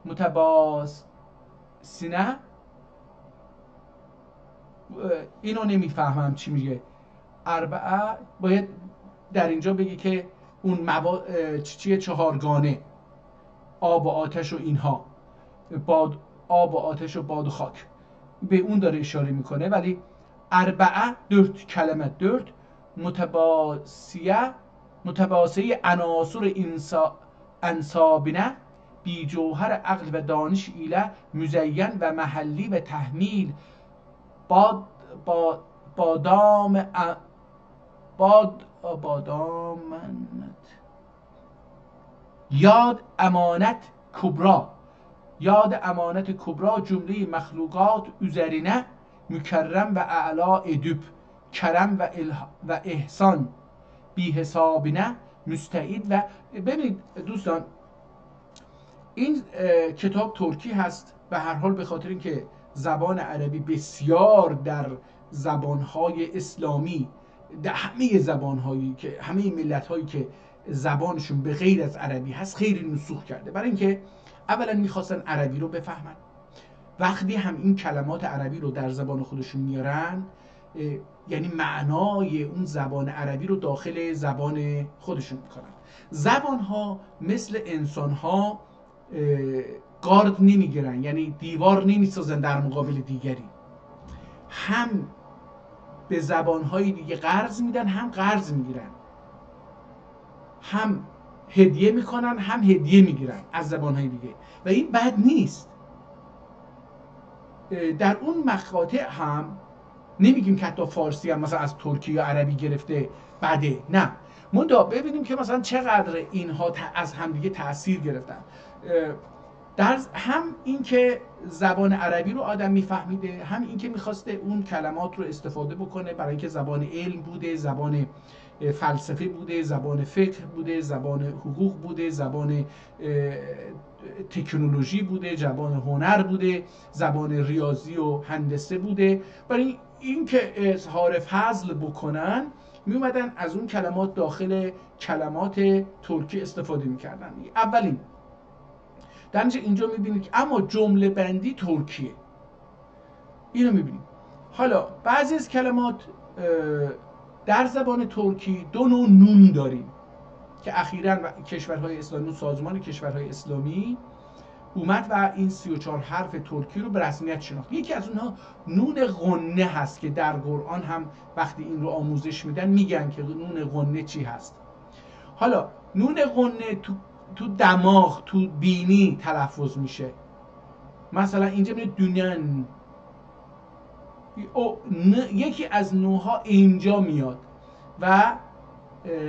متباسنه. اینو نمیفهمم چی میگه. اربعه باید در اینجا بگی که اون چیه، چهارگانه، آب و آتش و اینها، آب و آتش و باد و خاک، به اون داره اشاره میکنه. ولی اربعه 4 کلمه، 4 متباسیه عناصر انسابینه بی جوهر عقل و دانش ایله مزین و محلی و تحمیل یاد امانت کبرا جمله مخلوقات üzerine مکرم و اعلا ادب کرم و احسان بی حسابینه مستعید. و ببینید دوستان، این کتاب ترکی هست. به هر حال به خاطر اینکه زبان عربی بسیار در زبانهای اسلامی، در همه زبانهایی که همه ملت‌هایی که زبانشون به غیر از عربی هست خیلی نسوخ کرده، برای اینکه اولا میخواستن عربی رو بفهمن. وقتی هم این کلمات عربی رو در زبان خودشون میارن، یعنی معنای اون زبان عربی رو داخل زبان خودشون میکنن. زبانها مثل انسانها گارد نمیگیرن، یعنی دیوار نمیسازن در مقابل دیگری. هم به زبانهای دیگه قرض میدن، هم قرض میگیرن، هم هدیه میکنن، هم هدیه میگیرن از زبانهای دیگه، و این بد نیست. در اون مقاطع هم نمیگیم که حتی فارسی هم مثلا از ترکی یا عربی گرفته بده، نه. منتها ببینیم که مثلا چقدر اینها از همدیگه تأثیر گرفتن. در هم این که زبان عربی رو آدم میفهمیده، هم این که میخواسته اون کلمات رو استفاده بکنه برای اینکه زبان علم بوده، زبان فلسفه بوده، زبان فقه بوده، زبان حقوق بوده، زبان تکنولوژی بوده، زبان هنر بوده، زبان ریاضی و هندسه بوده. برای این که اظهار فضل بکنن می اومدن از اون کلمات داخل کلمات ترکی استفاده میکردن. اولین در اینجا میبینید که اما جمله بندی ترکیه، اینو میبینید. حالا بعضی از کلمات در زبان ترکی دو نوع نون داریم که اخیراً کشورهای اسلامی، سازمان کشورهای اسلامی اومد و این 34 حرف ترکی رو به رسمیت شناخت. یکی از اونها نون غنه هست که در قرآن هم وقتی این رو آموزش میدن میگن که نون غنه چی هست. حالا نون غنه تو دماغ، تو بینی تلفظ میشه. مثلا اینجا میگه دونن، یکی از نوعها اینجا میاد و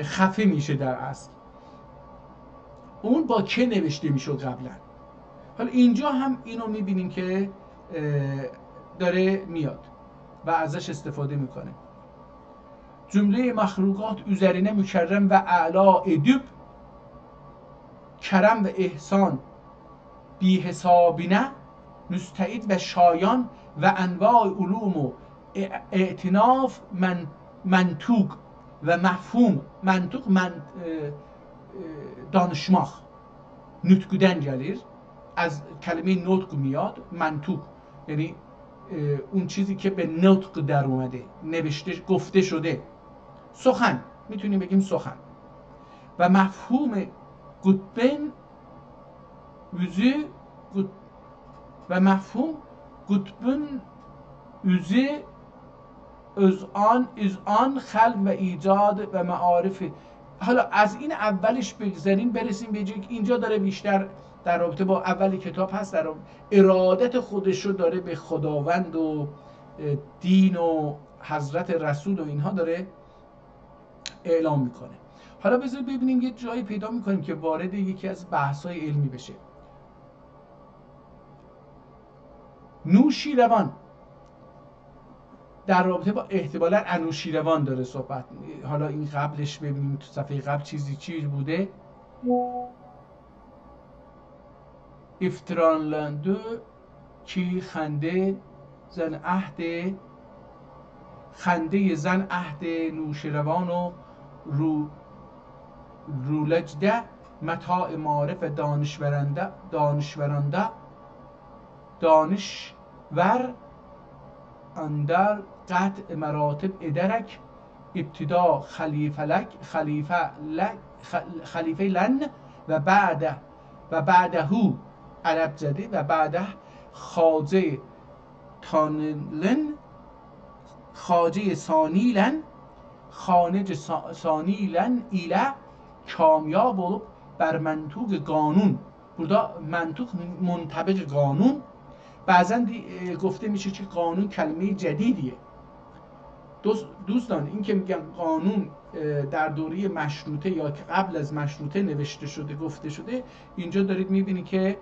خفه میشه در اصل. اون با که نوشته میشد قبلا. حالا اینجا هم اینو میبینیم که داره میاد و ازش استفاده میکنه. جمله مخلوقات üzerine mükerrem ve a'la edip کرم و احسان بی حسابینه مستعد و شایان و انواع علوم و اعتناف منطوق و مفهوم. منطوق danışmak nutq'den gelir. از کلمه نطق میاد. منطوق یعنی اون چیزی که به نطق در اومده، نوشته، گفته شده. سخن میتونیم بگیم سخن. و مفهوم قطبن yüzü و مفهوم قطبن yüzü از آن خلق و ایجاد و معارف. حالا از این اولش بگذاریم برسیم به جایی که اینجا داره بیشتر در رابطه با اول کتاب هست، در ارادت خودش رو داره به خداوند و دین و حضرت رسول و اینها داره اعلام میکنه. حالا بذارید ببینیم یه جایی پیدا میکنیم که وارد یکی از بحث‌های علمی بشه. نوشیروان در رابطه با احتمالاً انوشیروان داره صحبت. حالا این قبلش ببینیم تو صفحه قبل چیزی بوده. افترانلندو کی خنده زن عهد نوشیروان و رولجده متاع معارف دانشور اندر قطع مراتب ادرک ابتدا خلیفه لن و بعدهو عرب زده و بعده خاجه تانلن خاجه ثانیلن خانج ثانیلن ایله کامیاب olup بر منطوق قانون. burada منطوق منطبق قانون. بعضا گفته میشه که قانون کلمه جدیدیه. دوستان این که میگن قانون در دوره مشروطه یا که قبل از مشروطه نوشته شده، گفته شده، اینجا دارید میبینی که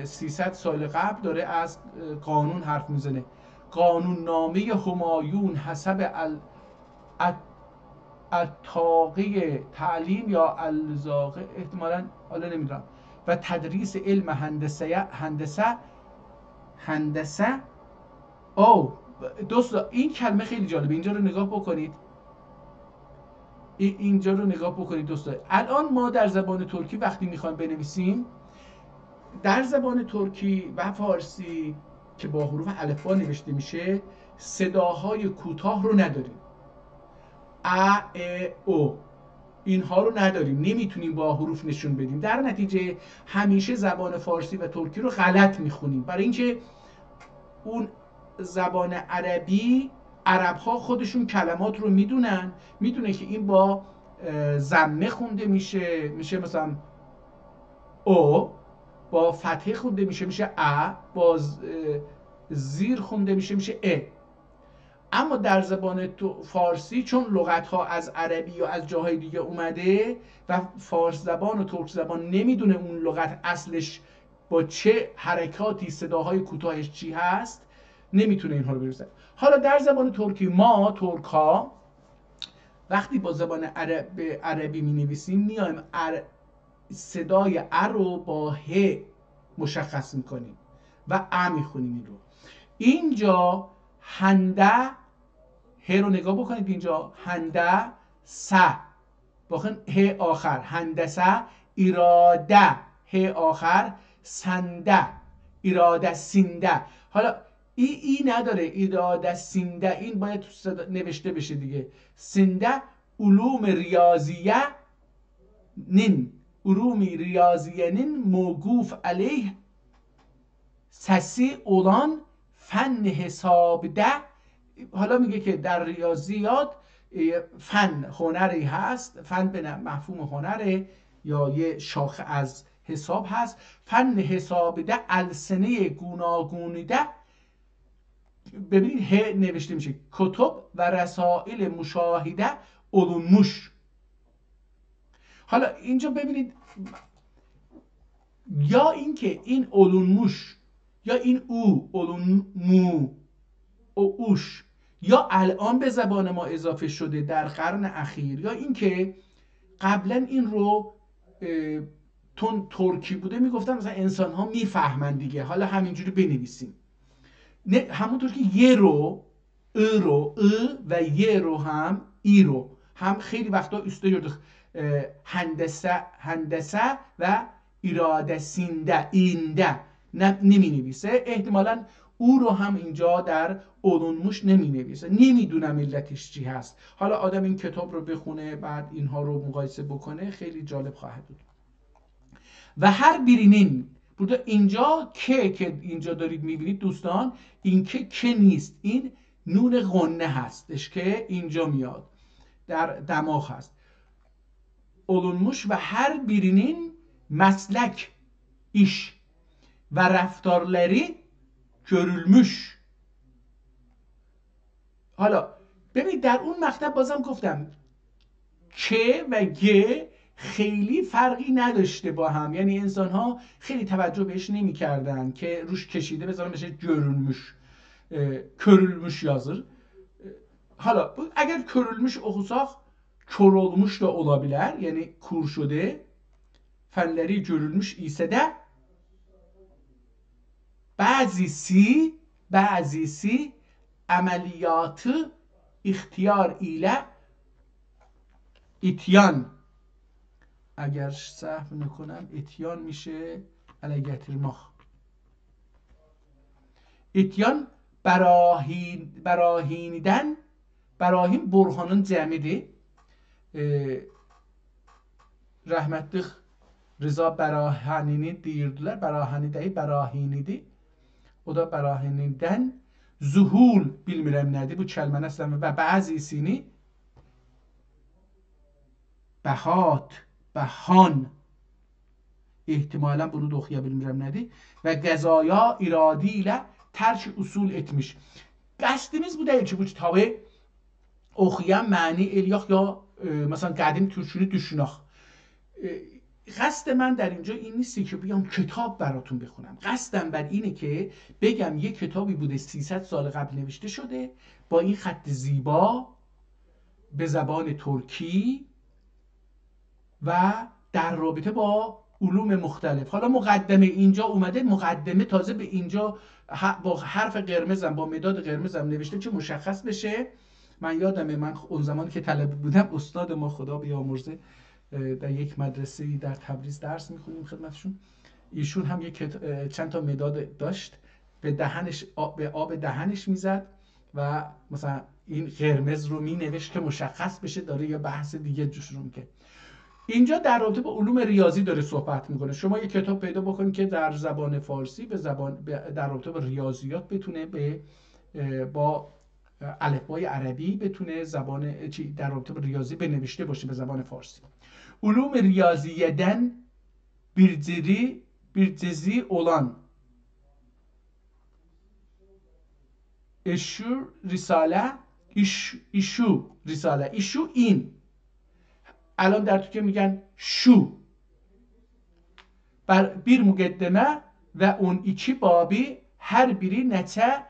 300 سال قبل داره از قانون حرف میزنه. قانون نامه همایون حسب الطاقه تعلیم یا الزاقه احتمالاً حالا نمیدونم و تدریس علم هندسه. دوستا این کلمه خیلی جالبه. اینجا رو نگاه بکنید. دوستا الان ما در زبان ترکی وقتی میخوایم بنویسیم، در زبان ترکی و فارسی که با حروف الفبا نوشته میشه، صداهای کوتاه رو نداریم. ا ا او اینها رو نداریم، نمیتونیم با حروف نشون بدیم. در نتیجه همیشه زبان فارسی و ترکی رو غلط میخونیم، برای اینکه اون زبان عربی، عرب‌ها خودشون کلمات رو میدونه که این با ضمه خونده میشه مثلا او، با فتحه خونده میشه ا، با زیر خونده میشه ا. اما در زبان فارسی چون لغت ها از عربی یا از جاهای دیگه اومده و فارس زبان و ترک زبان نمیدونه اون لغت اصلش با چه حرکاتی صداهای کوتاهش چی هست، نمیتونه اینها رو برسه. حالا در زبان ترکی ما ترک ها وقتی با زبان عربی می نویسیم میایم صدای ا رو با ه مشخص میکنیم و ا میخونیم. این رو اینجا هنده ه رو نگاه بکنید، اینجا هنده سه باخن ه آخر، هندسه اراده ه آخر، سنده اراده سینده. حالا ای نداره، اراده سینده این باید تو نوشته بشه دیگه. سینده علوم ریاضیه نین، علوم ریاضیه نین موقوف علیه سسی اولان فن حساب ده. حالا میگه که در ریاضیات فن هنری هست، فن به مفهوم هنره یا یه شاخه از حساب هست. فن حساب ده السنه گوناگونی ده، ببینید ه نوشته میشه، کتب و رسائل مشاهده علومش. حالا اینجا ببینید یا اینکه این علومش یا این او علومو او اوش یا الان به زبان ما اضافه شده در قرن اخیر، یا اینکه قبلا این رو تون ترکی بوده میگفتن مثلا انسان ها میفهمن دیگه، حالا همینجوری بنویسیم. همونطور که یه رو ا رو ا و یه رو هم ای رو هم خیلی وقتا استفاده هندسه و اراده سینده اینده نمی نویسه. احتمالاً او رو هم اینجا در علومش نمی نویسه، نمیدونم علتش چی هست. حالا آدم این کتاب رو بخونه بعد اینها رو مقایسه بکنه، خیلی جالب خواهد بود. و هر birinin burada اینجا که اینجا دارید میبینید دوستان، این که نیست، این نون غنه هستش که اینجا میاد در دماغ هست. olunmuş و her birinin meslek iş ve raftarları görülmüş. حالا ببینید در اون مقطع بازم گفتم که و گ خیلی فرقی نداشته با هم، یعنی انسان ها خیلی توجه بهش نمی کردن که روش کشیده بذارن بشه görülmüş körülmüş yazır. Hala eğer körülmüş okusaq kör olmuş da olabilir, yani kur şude fenleri görülmüş ise de bazısı ameliyatı ihtiyar ile اتیان، اگر سهو نکنم اتیان میشه الگترماخ. اتیان براهینیدن، براهین برهانın cəmidir. Rəhmətli Rıza Bərahənini deyirdilər. Bərahəni deyil, Bərahinidir. O da Bərahinidən zuhul bilmirəm nədir bu kəlməni əslən və bəzisini بهان احتمالا bunu da okuyabilmirəm nədir və qəzaya iradi ilə tərk usul etmiş. Qəsdimiz bu deyil ki bu kitabı oxuyan məni eləyək ya مثلا قدیم türkünü düşünək. قصد من در اینجا این نیستی که بیام کتاب براتون بخونم. قصدم بر اینه که بگم یک کتابی بوده 300 سال قبل نوشته شده با این خط زیبا به زبان ترکی و در رابطه با علوم مختلف. حالا مقدمه اینجا اومده، مقدمه تازه به اینجا با حرف قرمزم با مداد قرمزم نوشته که مشخص بشه. من یادمه من اون زمان که طلبه بودم استاد ما خدا بیامرزه در یک مدرسه در تبریز درس میخونیم خدمتشون، ایشون هم یک چند تا مداد داشت، به دهنش به آب دهنش میزد و مثلا این قرمز رو مینوشت که مشخص بشه داره یا بحث دیگه شروع که. اینجا در رابطه با علوم ریاضی داره صحبت میکنه. شما یک کتاب پیدا بکنید که در زبان فارسی در رابطه با ریاضیات بتونه با الفبای عربی بتونه در رابطه با ریاضی بنوشته باشه به زبان فارسی. علوم ریاضیeden bir cezi olan eşhur risale ایشو رساله، ایشو این. الان در Türkçe میگن şu. Bir mukaddeme ve 12 babı her biri neçe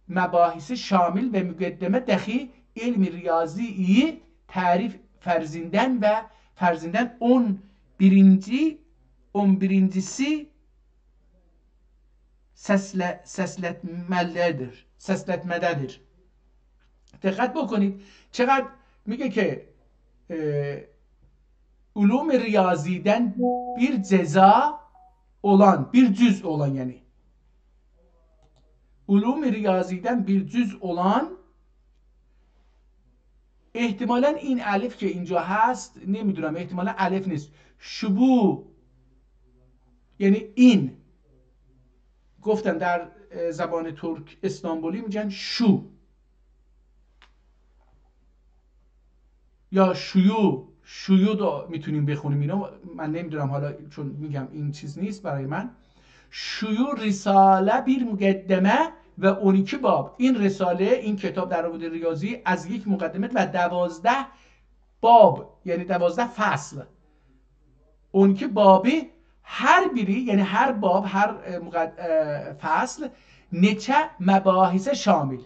mebahisi şamil ve mukaddeme dahi ilmi riyaziyi tarif ferzinden ve ferzinden 11'incisi sesletmededir. Dikkat بکنید چقدر میگه که ulum riyaziden bir ceza olan, bir cüz olan yani. Ulum riyaziden bir cüz olan احتمالاً این الف که اینجا هست نمیدونم احتمالاً الف نیست شبو یعنی این گفتن در زبان ترک استانبولی میگن شو یا شیو رو میتونیم بخونیم اینو من نمیدونم حالا چون میگم این چیز نیست برای من شیو رساله bir مقدمه و 12 باب این رساله این کتاب در مورد ریاضی از یک مقدمه و 12 باب یعنی 12 فصل 12 بابی هر بری یعنی هر باب هر فصل نچه مباحث شامل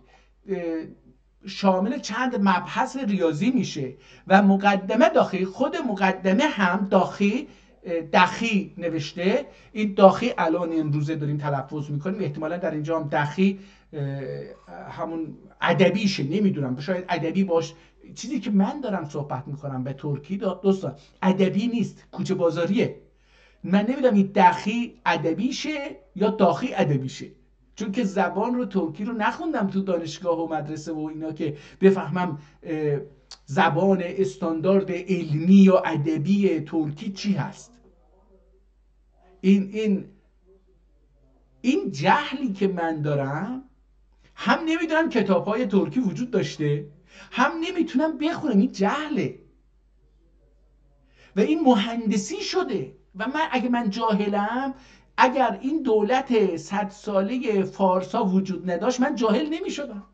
چند مبحث ریاضی میشه و مقدمه داخلی خود مقدمه هم دخی نوشته این داخی الان امروزه داریم تلفظ میکنیم احتمالا در اینجا هم دخی همون ادبیشه نمیدونم شاید ادبی باش چیزی که من دارم صحبت میکنم به ترکی دوستان ادبی نیست کوچه بازاریه من نمیدونم این دخی ادبیشه یا داخی ادبیشه چون که زبان رو ترکی رو نخوندم تو دانشگاه و مدرسه و اینا که بفهمم زبان استاندارد علمی یا ادبی ترکی چی هست این جهلی که من دارم هم نمیدونم کتاب‌های ترکی وجود داشته هم نمیتونم بخونم این جهله و این مهندسی شده و اگه من جاهلم اگر این دولت 100 ساله فارسا وجود نداشت من جاهل نمی شدم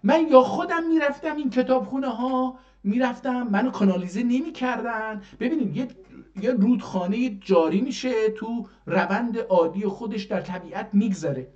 من یا خودم میرفتم این کتابخونه ها میرفتم منو کانالیزه نمی کردن ببینید یه رودخانه جاری میشه تو روند عادی خودش در طبیعت میگذره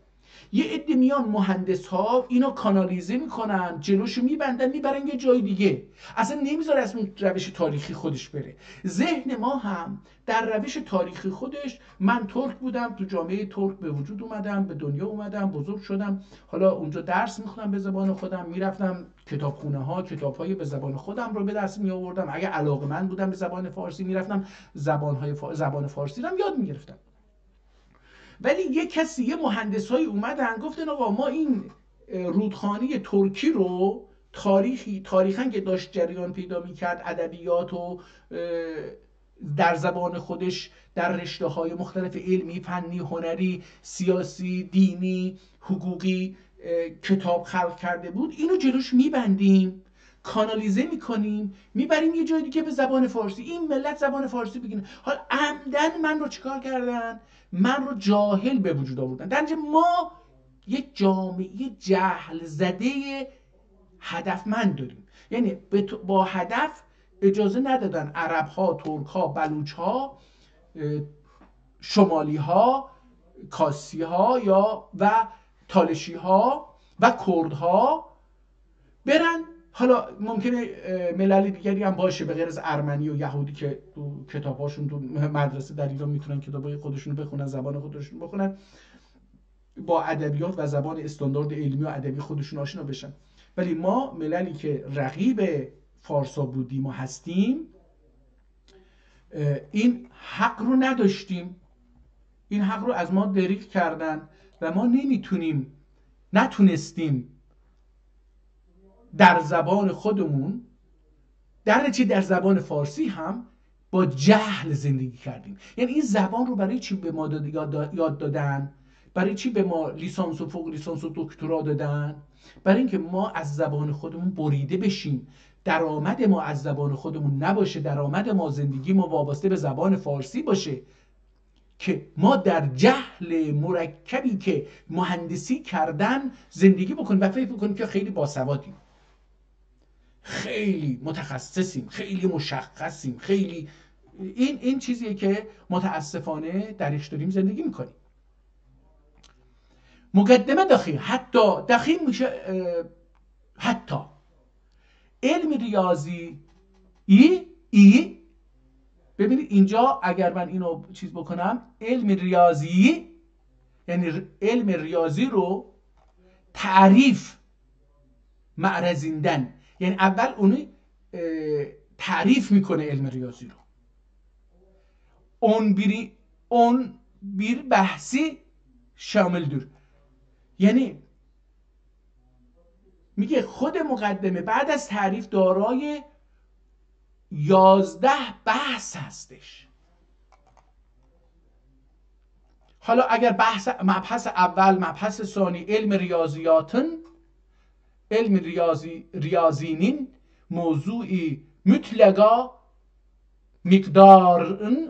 یه عده میان مهندس ها اینو کانالیزه میکنن جلوشو میبندن میبرن یه جای دیگه اصلا نمیذاره از اون روش تاریخی خودش بره ذهن ما هم در روش تاریخی خودش من ترک بودم تو جامعه ترک به وجود اومدم به دنیا اومدم بزرگ شدم حالا اونجا درس میخونم به زبان خودم میرفتم کتابخونه ها کتابهای به زبان خودم رو به دست می آوردم اگه علاقه‌مند بودم به زبان فارسی میرفتم زبان فارسی رو یاد میگرفتم ولی یه مهندسایی اومدن گفتن آقا ما این رودخانه ترکی رو تاریخاً که داشت جریان پیدا میکرد ادبیات و در زبان خودش در رشته‌های مختلف علمی فنی هنری سیاسی دینی حقوقی کتاب خلق کرده بود اینو جلوش میبندیم کانالیزه میکنیم میبریم یه جای دیگه به زبان فارسی این ملت زبان فارسی بگین حالا عمدن من رو چیکار کردن من رو جاهل به وجود آوردن در نتیجه ما یه جامعه جهل زده هدفمند داریم یعنی با هدف اجازه ندادن عرب ها ترک ها بلوچ ها شمالی ها کاسی ها و تالشی ها و کرد ها برن حالا ممکنه ملل دیگری هم باشه به غیر از ارمنی و یهودی که تو کتاباشون تو مدرسه در ایران میتونن کتابای خودشونو بخونن زبان خودشون بخونن با ادبیات و زبان استاندارد علمی و ادبی خودشون آشنا بشن ولی ما مللی که رقیب فارسا بودیم و هستیم این حق رو نداشتیم این حق رو از ما دریغ کردن و ما نتونستیم در زبان خودمون در زبان فارسی هم با جهل زندگی کردیم یعنی این زبان رو برای چی به ما یاد دادن برای چی به ما لیسانس و فوق لیسانس و دکترا دادن برای اینکه ما از زبان خودمون بریده بشیم درآمد ما از زبان خودمون نباشه درآمد ما زندگی ما وابسته به زبان فارسی باشه که ما در جهل مرکبی که مهندسی کردن زندگی بکنیم و فکر بکنیم که خیلی باسوادیم، خیلی متخصصیم، خیلی مشخصیم، خیلی این چیزیه که متاسفانه درش داریم زندگی میکنیم. مقدمه دخیل، حتی دخیل میشه حتی علم ریاضی ای ببینید اینجا اگر من اینو چیز بکنم، علم ریاضی یعنی علم ریاضی رو تعریف معرضیندن، یعنی اول اونو تعریف میکنه علم ریاضی رو، اون bir بحثی شاملدür. یعنی میگه خود مقدمه بعد از تعریف دارای 11 بحث هستش. حالا اگر مبحث اول، مبحث ثانی علم ریاضیاتın، علم ریاضinin موضوعی mutlaka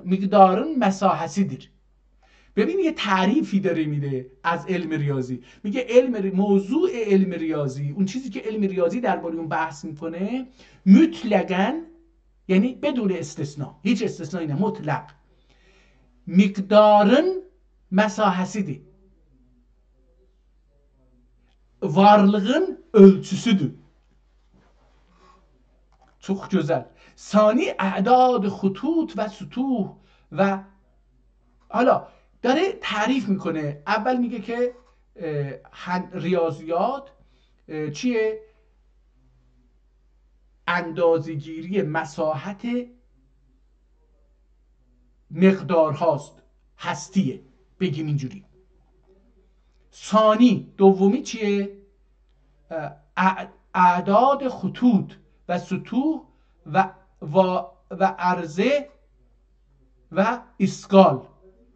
miktarın mesahesidir. ببین یه تعریفی داره میده از علم ریاضی، میگه موضوع علم ریاضی، اون چیزی که علم ریاضی درباره اون بحث میکنه، مطلقاً یعنی بدون استثناء، هیچ استثنایی نه، مطلق، miktarın mesahesidir. Varlığın ölçüsüdür. Çok güzel. Sani اعداد خطوط و سطوح و حالا داره تعریف میکنه. اول میگه که ریاضیات چیه؟ اندازه‌گیری مساحت مقدارهاست، هستیه، بگیم اینجوری. ثانی دومی چیه؟ اعداد خطوط و سطوح و عرضه و اسکال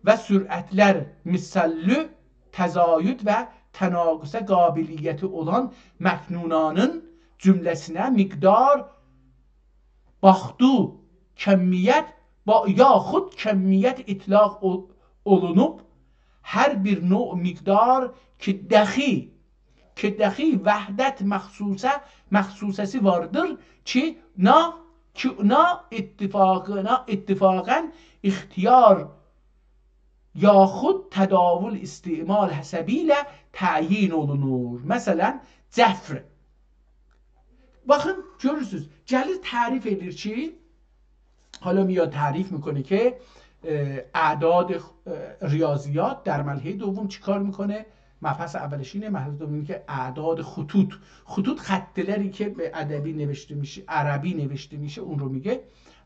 ve süratler misallü tezayüd ve tenagüse kabiliyeti olan meknunanın cümlesine miktar baxdu kemmiyet yaxud kemmiyet itlaq olunub her bir növ miktar ki dahi vahdet məxsusəsi vardır ki na ittifaqən ixtiyar yaxud tədavül istimal həsəbilə təyin olunur. Məsələn, cəfr. Baxın, görürsünüz. Cəlil tərif edir ki, حالا میاد تعریف میکنه که اعداد ریاضیات در مرحله دوم چیکار میکنه؟ مبحث اولش اینه، مبحث دوم که اعداد خطوط خطلری که به ادبی نوشته میشه، عربی نوشته میشه، اون رو میگه.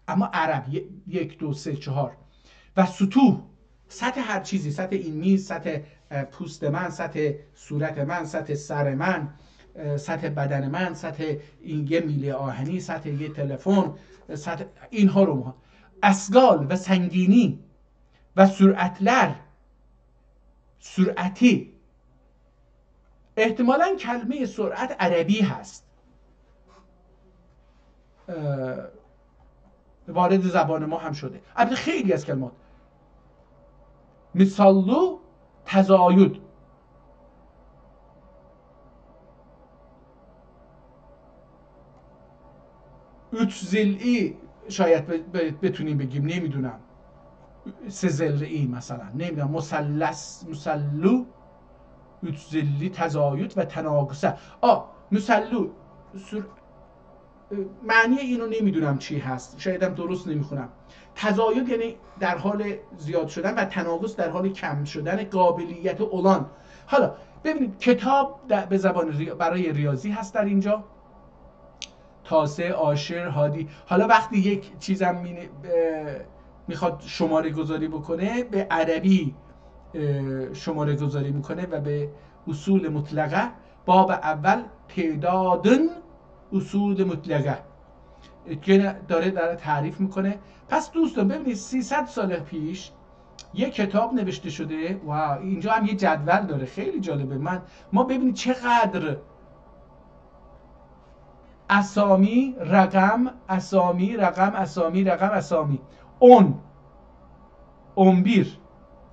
اما عربی 1 2 3 4 و سطوح، سطح هر چیزی، سطح این میز، سطح پوست من، سطح صورت من، سطح سر من، سطح بدن من، سطح این یه میله آهنی، سطح یه تلفن، سطح اینها رو ما اسگال و سنگینی و سرعتی. احتمالاً کلمه سرعت عربی هست، وارد زبان ما هم شده. البته خیلی از کلمات مثالو تزاید، üç zil'i شاید بتونیم بگیم، نمیدونم، 3 ضلعی مثلا، نمیدونم، مسلو 3 ضلعی تزاید و تناقصه. مسلو معنی اینو نمیدونم چی هست، شایدم درست نمیخونم. تزاید یعنی در حال زیاد شدن و تناقص در حال کم شدن، قابلیت اولان. حالا ببینید کتاب به زبان برای ریاضی هست در اینجا، تاسع، عاشر، هادی. حالا وقتی یک چیزم میخواد شماره گذاری بکنه، به عربی شماره گذاری میکنه و به اصول مطلقه، باب اول تعدادن اصول مطلقه که داره تعریف میکنه. پس دوستان ببینید 300 سال پیش یک کتاب نوشته شده. واو، اینجا هم یه جدول داره، خیلی جالبه. ما ببینید چقدر اسامی، رقم، اسامی، رقم، اسامی، رقم، اسامی. 10 11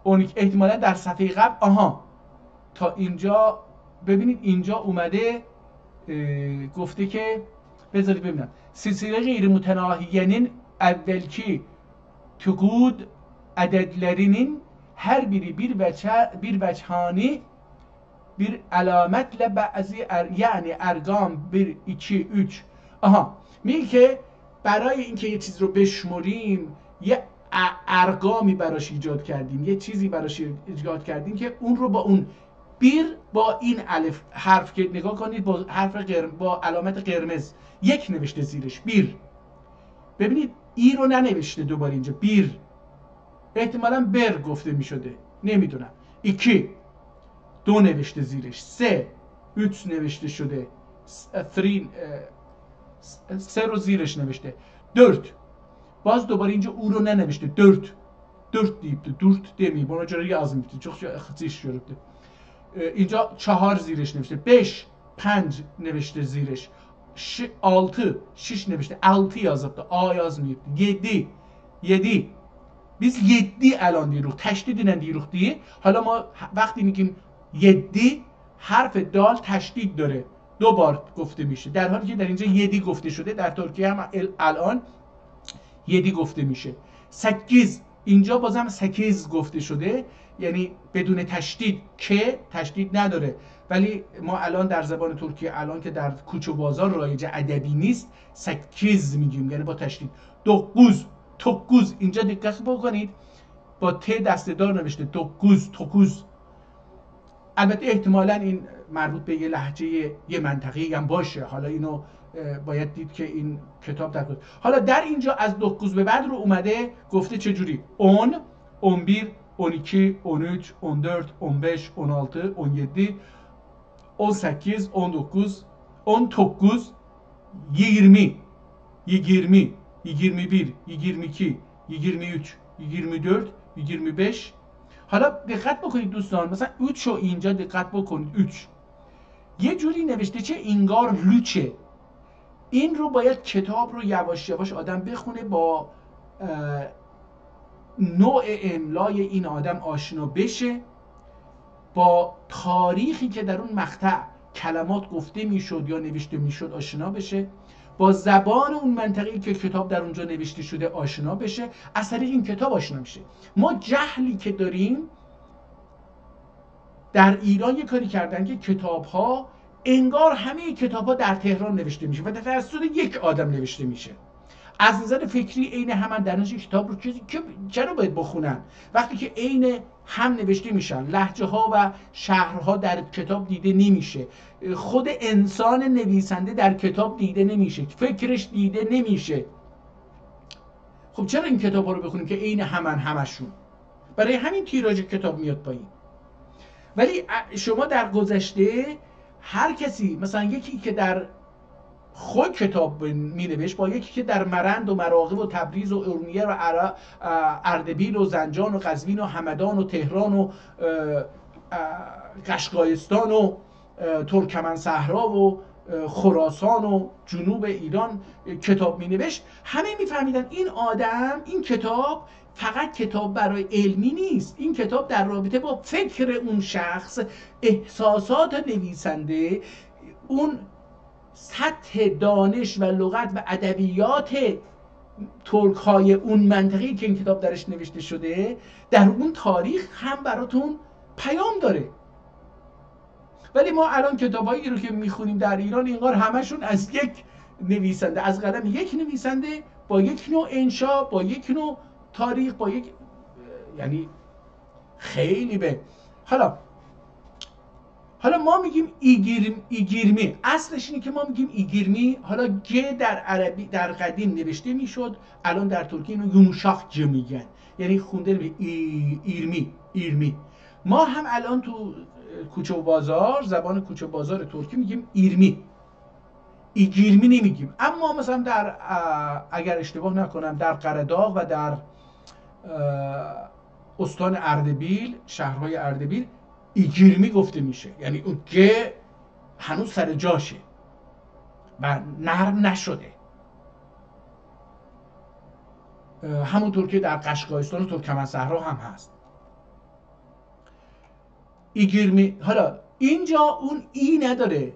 احتمالا در صفحه قبل تا اینجا ببینید اینجا اومده گفته که بذارید ببینم silsile غیر mütenahiyenin evvelki tüqud ədədlərinin her biri bir vechhani bir alametle bazı yani ارقام 1 2 3 میگه که برای اینکه یه چیز رو بشمریم یه ارقامی براش ایجاد کردیم، یه چیزی براش ایجاد کردیم که اون رو با اون با این الف حرف که نگاه کنید با حرف با علامت قرمز یک نوشته زیرش ببینید ای رو ننوشته دوباره اینجا احتمالاً بر گفته می شده نمیدونم. 2 2 نوشته زیرش 3 نوشته شده 3 رو زیرش نوشته 4 باز دوباره اینجا او رو ننوشته 4 demi buna göre yazmıştı çok xıç görübdü. اینجا 4 زیرش نوشته 5 5 نوشته زیرش 6 نوشته 6 yazıbdı A yazmayıbdı 7 biz 7 الان دیروز تشدید دیروز دیگه. حالا ما وقتی میگیم 7 حرف دال تشدید داره 2 بار گفته میشه در حالی که در اینجا 7 گفته شده در ترکیه هم الان 7 گفته میشه. 8 اینجا بازم 8 گفته شده یعنی بدون تشدید که تشدید نداره ولی ما الان در زبان ترکیه الان که در کوچه و بازار رایج ادبی نیست 8 میگیم یعنی با تشدید. 9 اینجا دقت بکنید با ت دسته‌دار نوشته 9 البته احتمالاً این مربوط به یه لهجه یه منطقه‌ای هم باشه حالا اینو باید دید که این کتاب در حالا در اینجا از 9 به بعد رو اومده گفته چجوری 10 11 12 13 14 15 16 17 18 19 19 20 21 22 23 24 25 حالا دقت بکنید دوستان مثلا 3 رو اینجا دقت بکنید 3 یه جوری نوشته چه انگار لوچه این رو باید کتاب رو یواش یواش آدم بخونه با نوع املای این آدم آشنا بشه با تاریخی که در اون مقطع کلمات گفته میشد یا نوشته میشد آشنا بشه با زبان اون منطقه‌ای که کتاب در اونجا نوشته شده آشنا بشه از طریق این کتاب آشنا میشه. ما جهلی که داریم در ایران یه کاری کردن که کتاب‌ها انگار همه کتاب‌ها در تهران نوشته میشه و توسط یک آدم نوشته میشه. از نظر فکری عین هم در نظر کتاب رو چرا باید بخونن وقتی که عین هم نوشته میشن لهجه‌ها و شهرها در کتاب دیده نمیشه خود انسان نویسنده در کتاب دیده نمیشه فکرش دیده نمیشه خب چرا این کتاب‌ها رو بخونیم که عین همشون برای همین تیراژ کتاب میاد پایین. ولی شما در گذشته هر کسی مثلا یکی که در خود کتاب مینوشت با یکی که در مرند و مراغه و تبریز و ارومیه و اردبیل و زنجان و قزوین و همدان و تهران و قشقایستان و ترکمن صحرا و خراسان و جنوب ایران کتاب مینوشت همه میفهمیدن این آدم این کتاب فقط کتاب برای علمی نیست این کتاب در رابطه با فکر اون شخص احساسات نویسنده اون سطح دانش و لغت و ادبیات ترک‌های اون منطقه‌ای که این کتاب درش نوشته شده در اون تاریخ هم براتون پیام داره. ولی ما الان کتابایی رو که میخونیم در ایران انگار همشون از یک نویسنده از قلم یک نویسنده با یک نوع انشا با یک نوع تاریخ با یک یعنی خیلی به حالا ما میگیم ایگیرمی اصلش اینه که ما میگیم ایگیرمی حالا گ در عربی در قدیم نوشته میشد الان در ترکی اینو یومشاق ج میگن یعنی خونده ایرمی ما هم الان تو کوچه و بازار زبان کوچه و بازار ترکی میگیم ایگیرمی نمیگیم اما مثلا در اگر اشتباه نکنم در قرداغ و در استان اردبیل شهرهای اردبیل ایگیرمی گفته میشه یعنی اون گ هنوز سر جاشه و نرم نشده همونطور که در قشقایستان و ترکمن صحرا هم هست ایگیرمی. حالا اینجا اون ای نداره،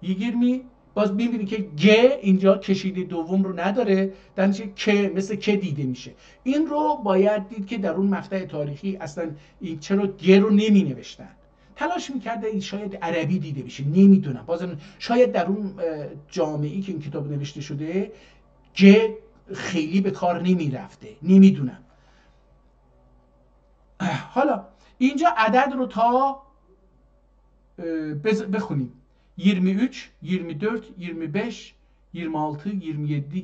یگیرمی باز میبینی که گ اینجا کشیده دوم رو نداره، در نتیجه که مثل که دیده میشه. این رو باید دید که در اون مقطع تاریخی اصلا این چرا گ رو نمی نوشتن. تلاش میکرده این شاید عربی دیده بشه، نمیدونم، بازم شاید در اون جامعه‌ای که این کتاب نوشته شده گ خیلی به کار نمیرفته، نمیدونم. حالا اینجا عدد رو تا بخونیم: 23, 24, 25, 26, 27, 28,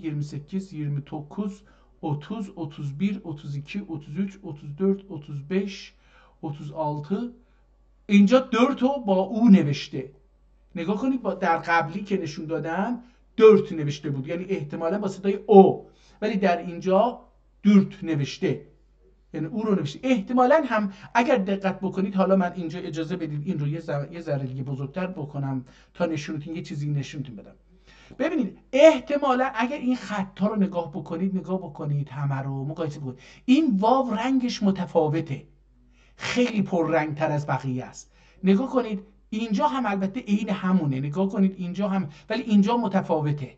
29, 30, 31, 32, 33, 34, 35, 36. اینجا 4 رو با او نوشته. نگاه کنید در قبلی که نشون دادم 4 نوشته بود، یعنی احتمالا با صدای او، ولی در اینجا 4 نوشته، یعنی او رو نوشته. احتمالاً هم اگر دقت بکنید، حالا من اینجا اجازه بدید این رو یه ذره دیگه بزرگتر بکنم تا نشونتون یه چیزی نشونتون بدم. ببینید احتمالاً اگر این خطا رو نگاه بکنید همه رو مقایسه بکنید، این واو رنگش متفاوته، خیلی پررنگ تر از بقیه است. نگاه کنید اینجا هم البته عین همونه، نگاه کنید اینجا هم، ولی اینجا متفاوته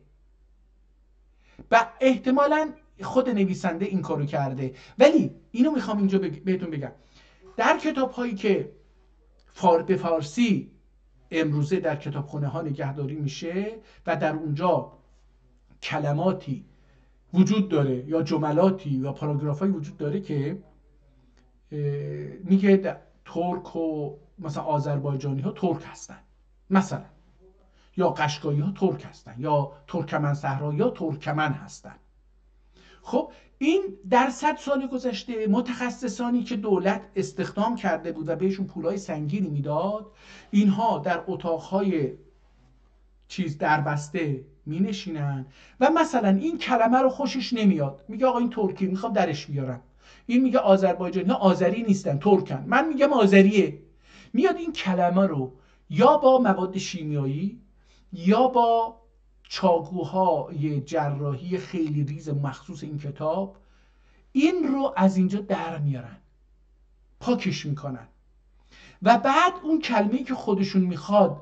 و احتمالاً خود نویسنده این کارو کرده. ولی اینو میخوام اینجا بهتون بگم، در کتاب هایی که به فارسی امروزه در کتابخانه ها نگهداری میشه و در اونجا کلماتی وجود داره یا جملاتی یا پاراگرافایی وجود داره که میگه ترک و مثلا آذربایجانی ها ترک هستن مثلا، یا قشقایی ها ترک هستن، یا ترکمن صحرایی ها ترکمن هستن. خب این در 100 سال گذشته متخصصانی که دولت استخدام کرده بود و بهشون پولای سنگینی میداد، اینها در اتاقهای دربسته می نشینن و مثلا این کلمه رو خوشش نمیاد، میگه آقا این ترکی، میخوام درش بیارم. این میگه آذربایجانی، نه آذری نیستن ترکن، من میگم آذریه. میاد این کلمه رو یا با مواد شیمیایی یا با چاقوهای جراحی خیلی ریز مخصوص این کتاب این رو از اینجا در میارن، پاکش میکنن و بعد اون کلمه‌ای که خودشون میخواد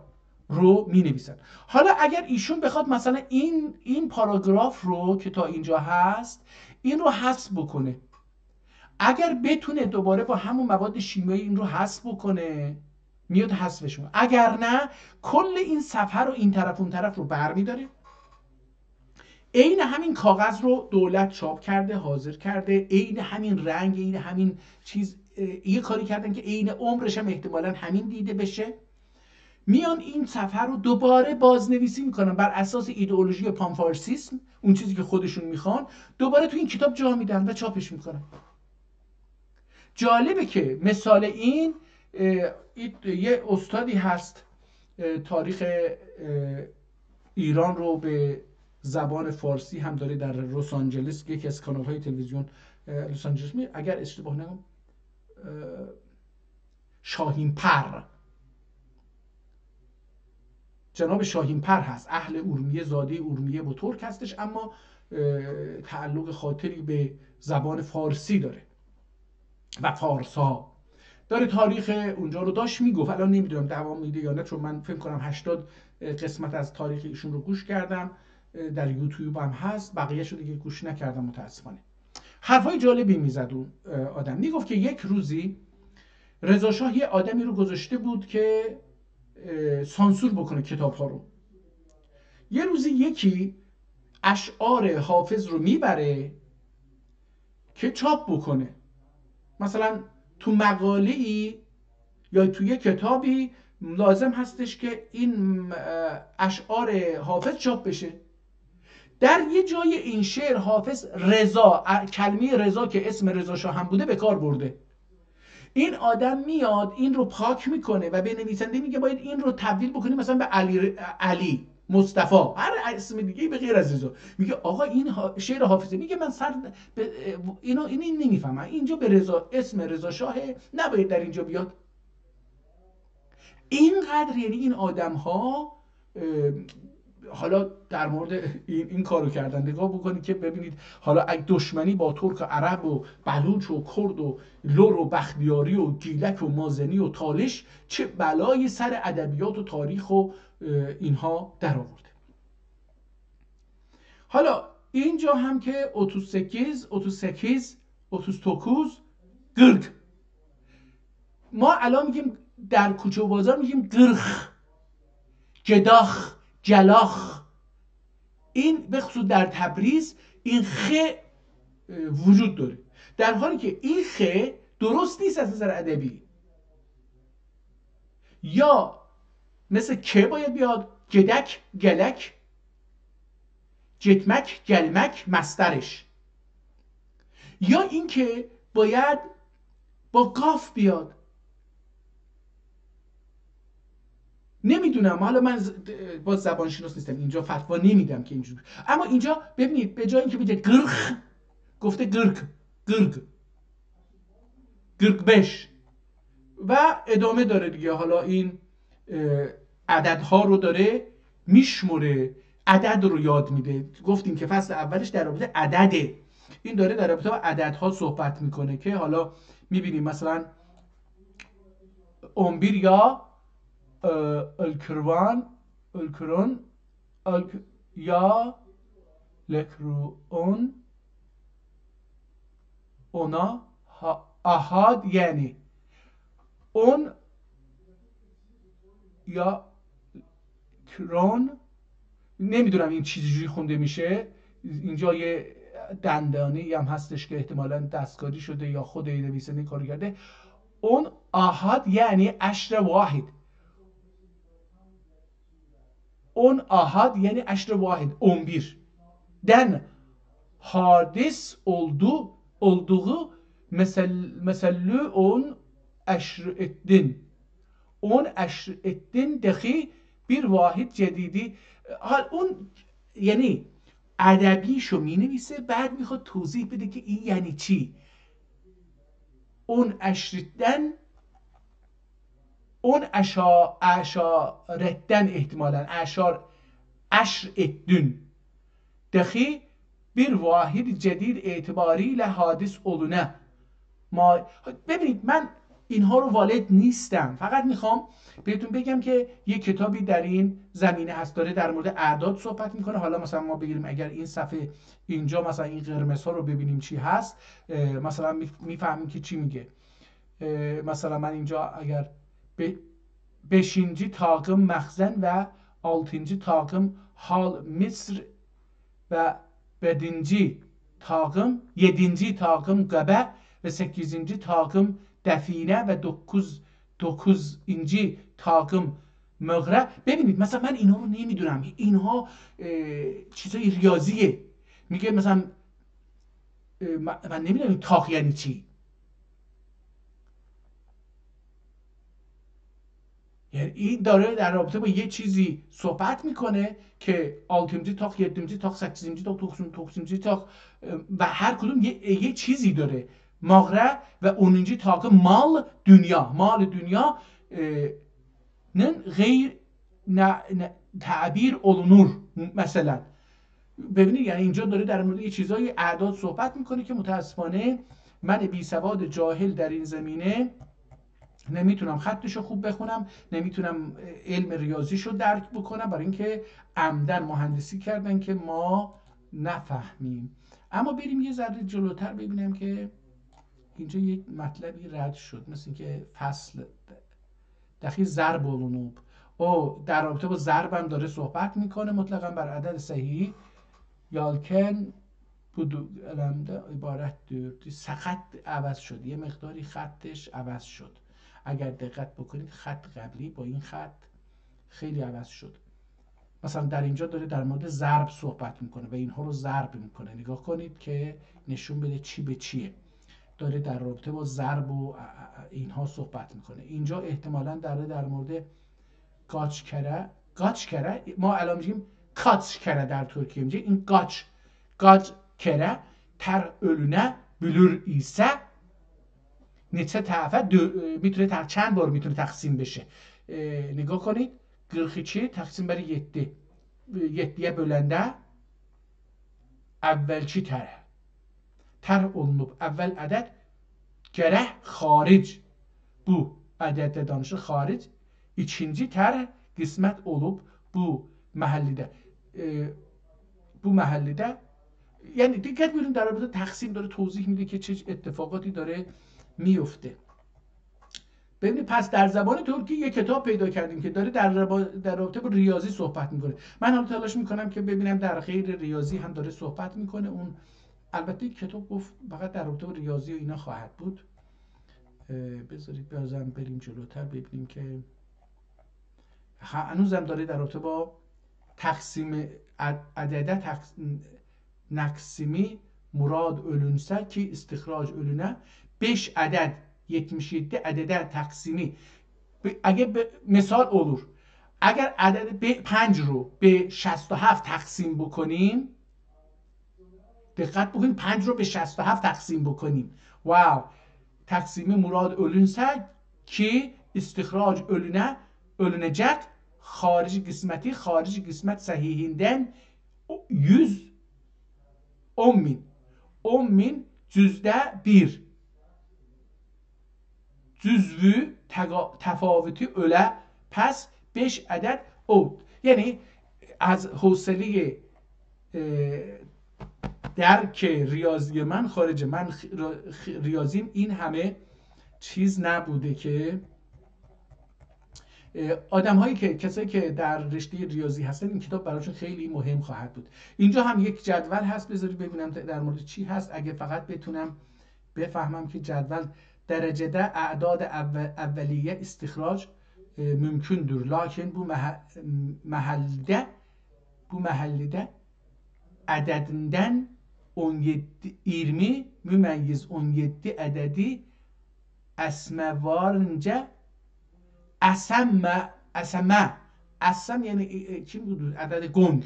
رو مینویسن. حالا اگر ایشون بخواد مثلا این پاراگراف رو که تا اینجا هست این رو حذف بکنه، اگر بتونه دوباره با همون مواد شیمیایی این رو حذف بکنه میاد حذفش میکنه، اگر نه کل این صفحه رو این طرف اون طرف رو برمیداره. عین همین کاغذ رو دولت چاپ کرده، حاضر کرده، عین همین رنگ، عین همین چیز، یه کاری کردن که عین عمرش هم احتمالاً همین دیده بشه. میان این صفحه رو دوباره بازنویسی میکنن بر اساس ایدئولوژی پانفارسیسم، اون چیزی که خودشون میخوان، دوباره تو این کتاب جا میدن و چاپش میکنن. جالبه که مثال این یه استادی هست تاریخ ایران رو به زبان فارسی هم داره در لس آنجلس، یکی از کانال‌های تلویزیون لس آنجلس، اگر اشتباه نکنم شاهین پر، جناب شاهین پر هست، اهل ارومیه، زاده ارومیه و ترک هستش، اما تعلق خاطری به زبان فارسی داره و فارس‌ها داره. تاریخ اونجا رو داشت میگفت، الان نمیدونم دوام میده یا نه، چون من فکر کنم 80 قسمت از تاریخ ایشون رو گوش کردم، در یوتیوب هم هست، بقیه‌شو دیگه گوش نکردم متاسفانه. حرفای جالبی میزد اون آدم، میگفت که یک روزی رضا شاه یه آدمی رو گذاشته بود که سانسور بکنه کتاب‌ها رو. یه روزی یکی اشعار حافظ رو میبره که چاپ بکنه، مثلا تو مقاله‌ای یا تو یه کتابی لازم هستش که این اشعار حافظ چاپ بشه. در یه جای این شعر حافظ رضا، کلمه رضا که اسم رضا شاه هم بوده، به کار برده. این آدم میاد این رو پاک میکنه و به نویسنده میگه باید این رو تبدیل بکنی مثلا به علی مصطفی، هر اسم دیگه به غیر از رضا. میگه آقا این شعر حافظه. میگه من اینو نمیفهمم، اینجا به رضا، اسم رضا شاه نباید در اینجا بیاد. اینقدر یعنی این آدم ها حالا در مورد این کارو کردن نگاه بکنید که ببینید حالا اگه دشمنی با ترک و عرب و بلوچ و کرد و لور و بختیاری و گیلک و مازنی و تالش چه بلایی سر ادبیات و تاریخ و اینها در آورده. حالا اینجا هم که 38 گرگ. ما الان میگیم در کوچه و بازار میگیم گرخ، گداخ، جلاخ. این به خصوص در تبریز این خ وجود داره، در حالی که این خ درست نیست از نظر ادبی. یا مثل که باید بیاد گدک، گلک، جتمک، گلمک مصدرش، یا اینکه باید با قاف بیاد. نمیدونم، حالا من باز زبان شناس نیستم، اینجا فتوا نمیدم که اینجور. اما اینجا ببینید به جای اینکه بگه گرخ گفته گرگ بش و ادامه داره دیگه. حالا این عددها رو داره میشمره، عدد رو یاد میده. گفتیم که فصل اولش در رابطه عدده، این داره در رابطه با عددها صحبت میکنه که حالا میبینیم مثلا اونبیر یا الکرون یا لکرون، اونا احاد یعنی اون یا کرون. نمیدونم این چیزی جوری خونده میشه. اینجا یه دندانی هم هستش که احتمالاً دستکاری شده یا خود نویسنده کار کرده. اون احاد یعنی عشر واحد، اون ahad yani aşırı vahid 11 den hadis olduğu meselü on aşırı ettin, on aşırı ettin dahi bir vahid جدیدی. اون یعنی ادبیشو مینویسه بعد میخواد توضیح بده که این یعنی چی. اون اشرتن، اون اشارتن احتمالاً اشر ettin dahi bir vahid جدید اعتباری لحادث oluna. ما ببینید من اینها رو والد نیستم، فقط میخوام بهتون بگم که یه کتابی در این زمینه هست، داره در مورد اعداد صحبت میکنه. حالا مثلا ما بگیریم اگر این صفحه اینجا مثلا این قرمز ها رو ببینیم چی هست، مثلا میفهمیم که چی میگه. مثلا من اینجا اگر 5. takım مخزن و 6. takım hal Mısır ve 7. takım Gebe ve 8. takım Define ve 9. takım مغرب. ببینید مثلا من اینا رو نمیدونم، اینها چیزای ریاضیه. میگه مثلا من نمیدونم تاق یعنی چی. یعنی این داره در رابطه با یه چیزی صحبت میکنه که 6. تاق، 7. تاق، 8. تاق، 9. تاق و هر کدوم یه چیزی داره. مغرب و 10. تاق مال dünya غیر تعبیر olunur مثلا. ببینید یعنی اینجا داره در مورد یه چیزای اعداد صحبت میکنه که متاسفانه من بی سواد جاهل در این زمینه نمیتونم خطشو خوب بخونم، نمیتونم علم ریاضیشو درک بکنم، برای اینکه عمدن مهندسی کردن که ما نفهمیم. اما بریم یه ذره جلوتر ببینیم که اینجا یک مطلبی رد شد، مثل اینکه فصل دقیق ضرب olunub. او در رابطه با ضرب هم داره صحبت میکنه مطلقا بر عدد صحیح. یالکن بود علمده عبارت دور سخت عوض شد، یه مقداری خطش عوض شد. اگر دقت بکنید خط قبلی با این خط خیلی عوض شد. مثلا در اینجا داره در مورد ضرب صحبت میکنه و اینها رو ضرب میکنه. نگاه کنید که نشون بده چی به چیه. داره در رابطه با ضرب و اینها صحبت میکنه. اینجا احتمالاً داره در مورد گاچکره ما الان میگیم کاچکره در ترکیه میگه این گاچکره ter ölüne bölür ise neçə tərəfə میتونه چند بار میتونه تقسیم بشه. نگاه کنید 42 تقسیم بر 7 7-yə böləndə əvvəlki tərh olunub. Əvvəl ədəd gərək xaric, bu ədəddə danışır, xaric. İkinci tərh qismət olub bu məhəllidə. Bu məhəllidə یعنی دقت ببینید در رابطه تقسیم داره توضیح میده که چه اتفاقاتی داره میفته. ببینید پس در زبان ترکی یک کتاب پیدا کردیم که داره در رابطه با ریاضی صحبت میکنه. من حالا تلاش میکنم که ببینم در غیر ریاضی هم داره صحبت میکنه. اون البته کتاب گفت فقط در رابطه با ریاضی و اینا خواهد بود. بذارید بازم بریم جلوتر ببینیم که هنوزم داره در رابطه با تقسیم عدده Naksimi murad ölünsə ki istixrac ölünə 5 ədəd 77 ədədə təqsimi اگه مثال olur اگر عدد 5 رو به 67 تقسیم بکنیم دقت بکنید 5 رو به 67 تقسیم بکنیم واو تقسimi murad ölünsə ki istixrac ölünəcək xarici qismət səhihindən 10.000 cüzdə 1 cüzvü تفاوتی ölə پس 5 عدد اود یعنی از حوصله درک ریاضی من خارجه من ریاضیم این همه چیز نبوده که آدم هایی که کسایی که در رشته ریاضی هستن این کتاب براشون خیلی مهم خواهد بود. اینجا هم یک جدول هست بذارید ببینم در مورد چی هست اگه فقط بتونم بفهمم که جدول derecede اعداد اولیه استخراج mümkündür. Lakin bu məhəllidə ədədindən 20 müməyyiz 17 ədədi əsməvarınca əsəm yəni kim budur? Ədədi qong.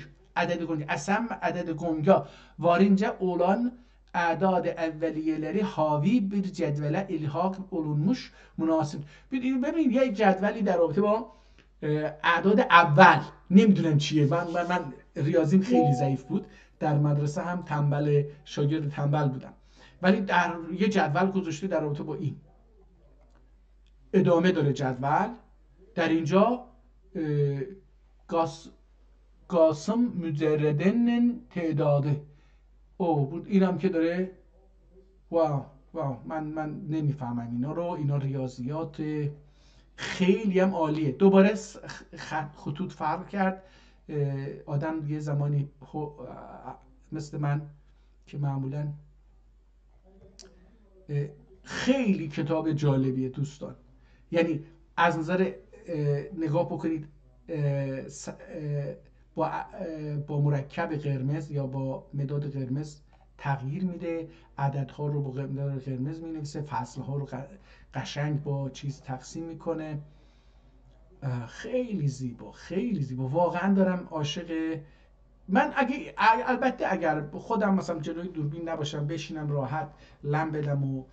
Əsəm ədədi qonga varınca olan اعداد اولیه‌ləri حاوی bir جدول الحاق olunmuş مناسب. ببین یه جدولی در رابطه با اعداد اول نمیدونم چیه من ریاضیم خیلی ضعیف بود در مدرسه هم تنبل شاگرد تنبل بودم ولی در یه جدول گذاشته در رابطه با این ادامه داره جدول در اینجا قاسم مجردن تعداده او بود اینم که داره واو من نمیفهمم اینا رو اینا ریاضیات خیلی هم عالیه دوباره خطوط فرق کرد آدم یه زمانی مثل من که معمولا خیلی کتاب جالبیه دوستان یعنی از نظر نگاه بکنید با مرکب قرمز یا با مداد قرمز تغییر میده عددها رو با مداد قرمز مینویسه فصلها رو قشنگ با چیز تقسیم میکنه خیلی زیبا واقعا دارم عاشق من البته اگر خودم مثلا جلوی دوربین نباشم بشینم راحت لم بدم و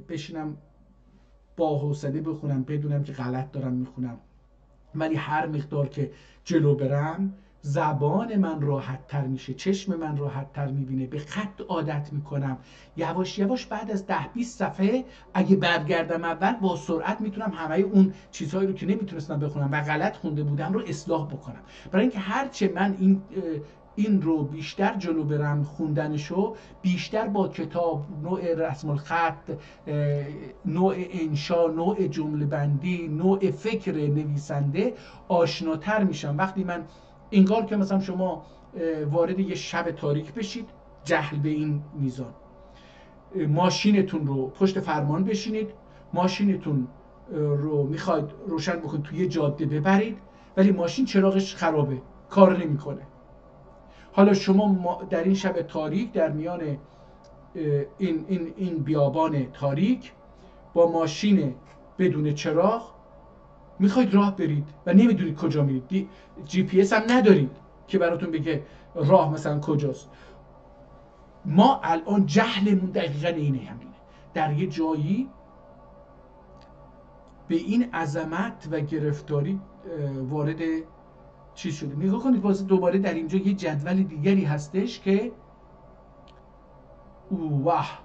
بشینم با حوصله بخونم بدونم که غلط دارم میخونم ولی هر مقدار که جلو برم زبان من راحت تر میشه چشم من راحت تر میبینه به خط عادت میکنم یواش یواش بعد از 10-20 صفحه اگه برگردم اول با سرعت میتونم همه اون چیزهایی رو که نمیتونستم بخونم و غلط خونده بودم رو اصلاح بکنم برای اینکه هرچه من این رو بیشتر جلو برم خوندنشو بیشتر با کتاب نوع رسم الخط نوع انشا نوع جمله بندی نوع فکر نویسنده آشناتر میشم وقتی من انگار که مثلا شما وارد یه شب تاریک بشید جهل به این میزان ماشینتون رو پشت فرمان بشینید ماشینتون رو میخواید روشن بکنید توی جاده ببرید ولی ماشین چراغش خرابه کار نمیکنه حالا شما در این شب تاریک در میان این بیابان تاریک با ماشین بدون چراغ میخواید راه برید و نمیدونید کجا میرید جی پی اس هم ندارید که براتون بگه راه مثلا کجاست ما الان جهلمون دقیقا اینه همینه در یه جایی به این عظمت و گرفتاری وارد چیز شده. نگاه کنید باز دوباره در اینجا یه جدول دیگری هستش که واه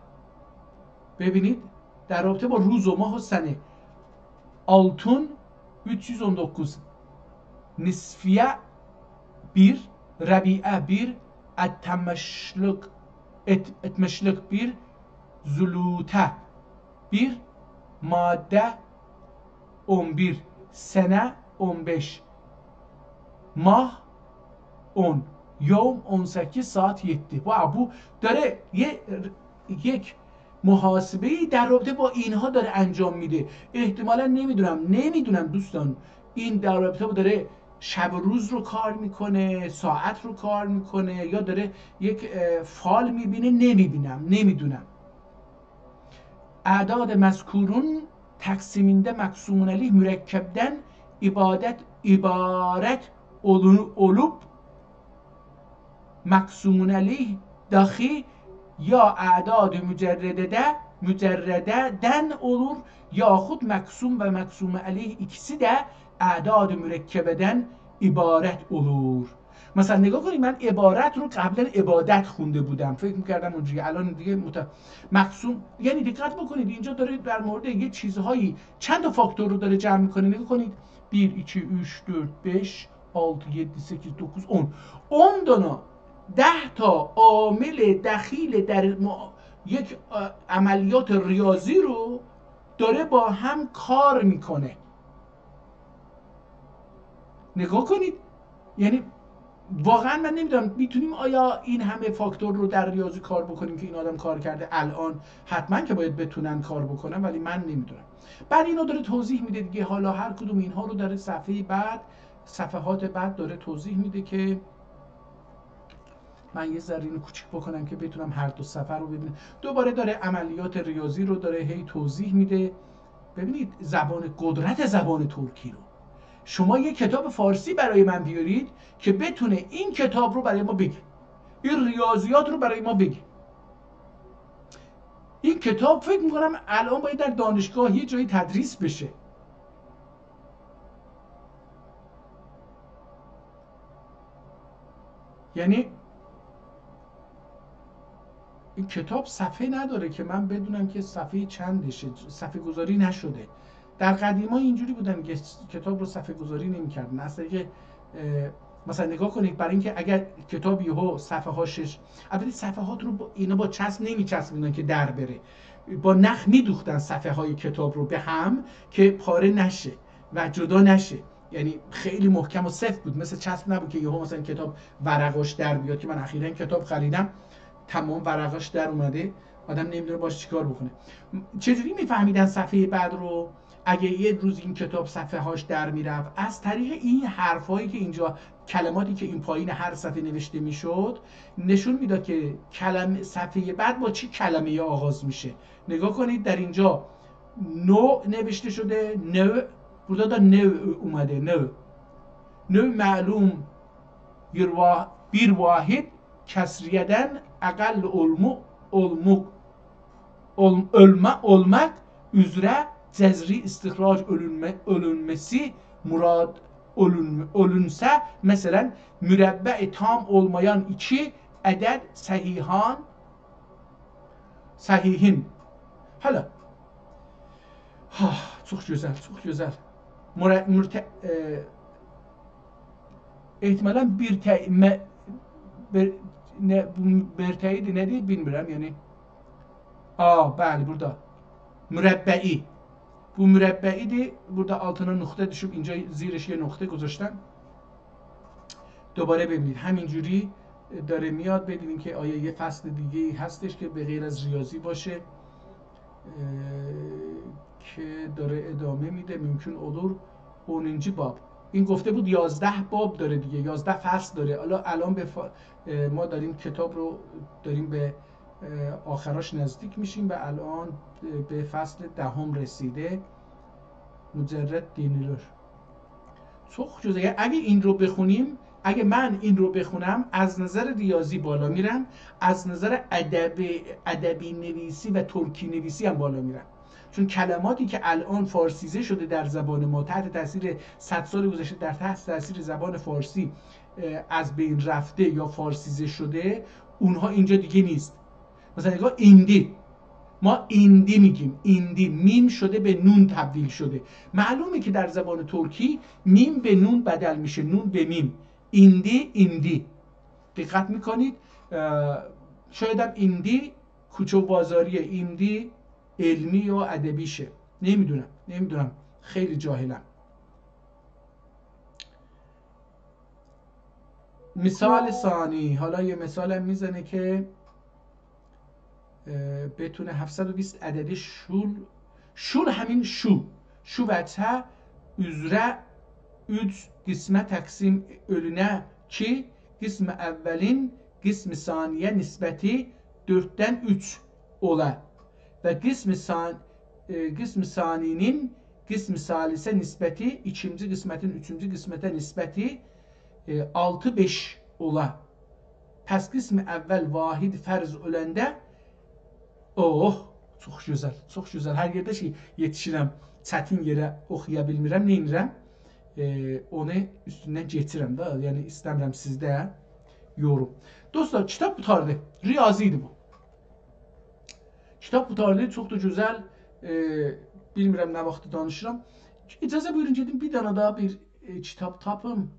ببینید در رابطه با روز و ماه و سنه altın 319 nisfiye 1 Rabi'e 1 etmişlik 1 Zulute 1 madde 11 sene 15 mah 10 yom 18 saat 7 و ابو داره یک محاسبه‌ای در رابطه با اینها داره انجام میده. احتمالا نمیدونم دوستان این در رابطه با داره شب و روز رو کار میکنه، ساعت رو کار میکنه، یا داره یک فال میبینه، نمیدونم. اعداد مذکورون تقسیمinde مقسومون علیه مرکبden ibaret olup مقسومون علیه dahi یا اعداد mücerrededen olur yaxud məqsum və məqsum əleyh ikisi də اعداد مرکبدن ibaret olur. مثلا نگاه کنید من عبارت رو قبلا عبادت خونده بودم، فکر میکردم اونجوری، الان دیگه مقسوم. یعنی دقت بکنید اینجا داره در مورد یه چیزهایی چند تا فاکتور رو داره جمع میکنه. نگاه کنید 1 2 3 4 5 6 7 8 9 10 10 دانا 10 تا عامل دخیل در یک عملیات ریاضی رو داره با هم کار میکنه. نگاه کنید، یعنی واقعا من نمیدونم میتونیم آیا این همه فاکتور رو در ریاضی کار بکنیم که این آدم کار کرده. الان حتما که باید بتونن کار بکنن، ولی من نمیدونم. بعد اینو داره توضیح میده دیگه. حالا هر کدوم اینها رو داره صفحات بعد داره توضیح میده که من یه ذره اینو کوچیک بکنم که بتونم هر دو صفحه رو ببینم. دوباره داره عملیات ریاضی رو داره هی توضیح میده. ببینید قدرت زبان ترکی رو. شما یه کتاب فارسی برای من بیارید که بتونه این کتاب رو برای ما بگه، این ریاضیات رو برای ما بگه. این کتاب فکر میکنم الان باید در دانشگاه یه جایی تدریس بشه. یعنی این کتاب صفحه نداره که من بدونم که صفحه چندشه، صفحه گذاری نشده. در قدیما اینجوری بودن که کتاب رو صفحه گذاری نمی‌کردن. اصلا که مثلا نگاه کنید، برای اینکه اگر کتاب یهو صفحه هاشش، البته صفحات رو اینا با چسب نمی‌چسبوندن که در بره، با نخ می‌دوختن صفحه های کتاب رو به هم که پاره نشه و جدا نشه. یعنی خیلی محکم و سفت بود، مثل چسب نبود که یهو مثلا کتاب ورقاش در بیاد. که من اخیراً کتاب خریدم تمام ورقاش در اومده، آدم نمیدونه باش چیکار بکنه. چجوری میفهمیدن صفحه بعد رو؟ اگه یه روز این کتاب صفحه هاش در میرفت، از طریق این حرفایی که اینجا، کلماتی که این پایین هر صفحه نوشته میشد، نشون میداد که کلمه صفحه بعد با چی کلمه آغاز میشه. نگاه کنید در اینجا نو نوشته شده، نو burada da نو اومده، نو معلوم bir واحد کسریدن اقل olmak üzere cezri istihraç ölünmesi murad olunsa, mesela mürebbe tam olmayan 2 adet sahihin. Hala çok güzel. احتمالاً برتعید ندید bilmirəm yani. Bəli, burada mürəbbəi. Bu mürəbbəidir. Burada altına nokta düşüp اینجا زیرش یه نقطه گذاشتن. دوباره ببینید همینجوری داره میاد. ببینید که آیا یه فصل دیگه هستش که به غیر از ریاضی باشه که داره ادامه میده. ممکن olur 10. باب. این گفته بود 11 باب داره دیگه، 11 فصل داره. الان ما داریم کتاب رو داریم به آخراش نزدیک میشیم و الان به فصل 10 رسیده. مجرد دینیلر. اگه این رو بخونیم، اگه من این رو بخونم، از نظر ریاضی بالا میرم، از نظر ادبی نویسی و ترکی نویسی هم بالا میرم. چون کلماتی که الان فارسیزه شده در زبان ما تحت تاثیر 100 سال گذشته در تحت تاثیر زبان فارسی از بین رفته یا فارسیزه شده، اونها اینجا دیگه نیست. مثلا نگاه ایندی، ما ایندی میگیم، ایندی میم شده به نون تبدیل شده. معلومه که در زبان ترکی میم به نون بدل میشه، نون به میم. ایندی ایندی. دقت میکنید؟ شاید هم ایندی کوچه و بازاریه، ایندی علمی یا ادبیشه. نمیدونم خیلی جاهلم. مثال ثانی، حالا یه مثالم میزنه که بتونه 720 عددی شول همین شو بچه üzre 3 qismə təqsim ölünə ki, qism əvvəlin qism saniyə nisbəti 4-dən 3 ola və qism saninin qism salisə nisbəti ikinci qismətin üçüncü qismətə nisbəti 6-5 ola. Pəs qism əvvəl vahid fərz öləndə çox gözəl. Hər yerdə yetişirəm, çətin yerə oxuya bilmirəm, neynirəm? Onu üstündən geçirəm də, yəni istəmirəm sizdə yorum. Dostlar, kitab qutardı, riyazi idi bu. Kitab qutardı, çox da gözəl, bilmirəm nə vaxtı danışıram. İcazə buyurun gedim, bir dana daha bir kitab tapım,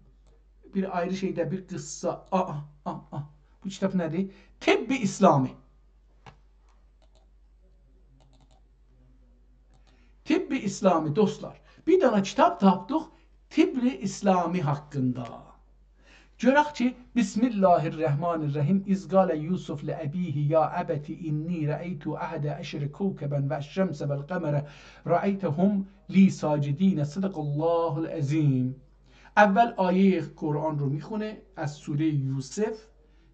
bir ayrı şeydə, bir qıssa. Bu kitab nədir? Tibbi İslami. Tibbi İslami dostlar. Bir dana kitab tapdıq Tibbi İslami haqqında. Görək ki, Bismillahirrahmanirrahim. İzqalə Yusuf li əbihi ya əbəti inni rəeytu əhədə əşri kavkəbən və şəmsə vəl qəmərə rəeytəhum li sacidinə sadaqallahul əzim. اول آیه قرآن رو میخونه از سوره یوسف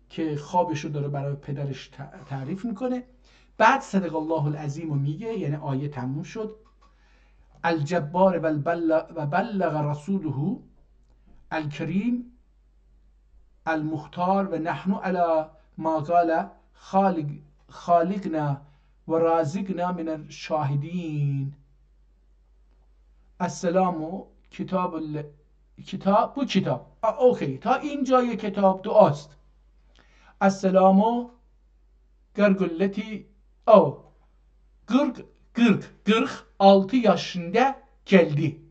که خوابش رو داره برای پدرش تعریف میکنه. بعد صدق الله العظیم رو میگه، یعنی آیه تموم شد. الجبار و بلغ رسوله الکریم المختار و نحن على ما قال خالقنا و رازقنا من الشاهدین. السلام کتاب bu kitap. اوکی، تا اینجای کتاب دعاست. السلام Gırgılleti 46 yaşında geldi.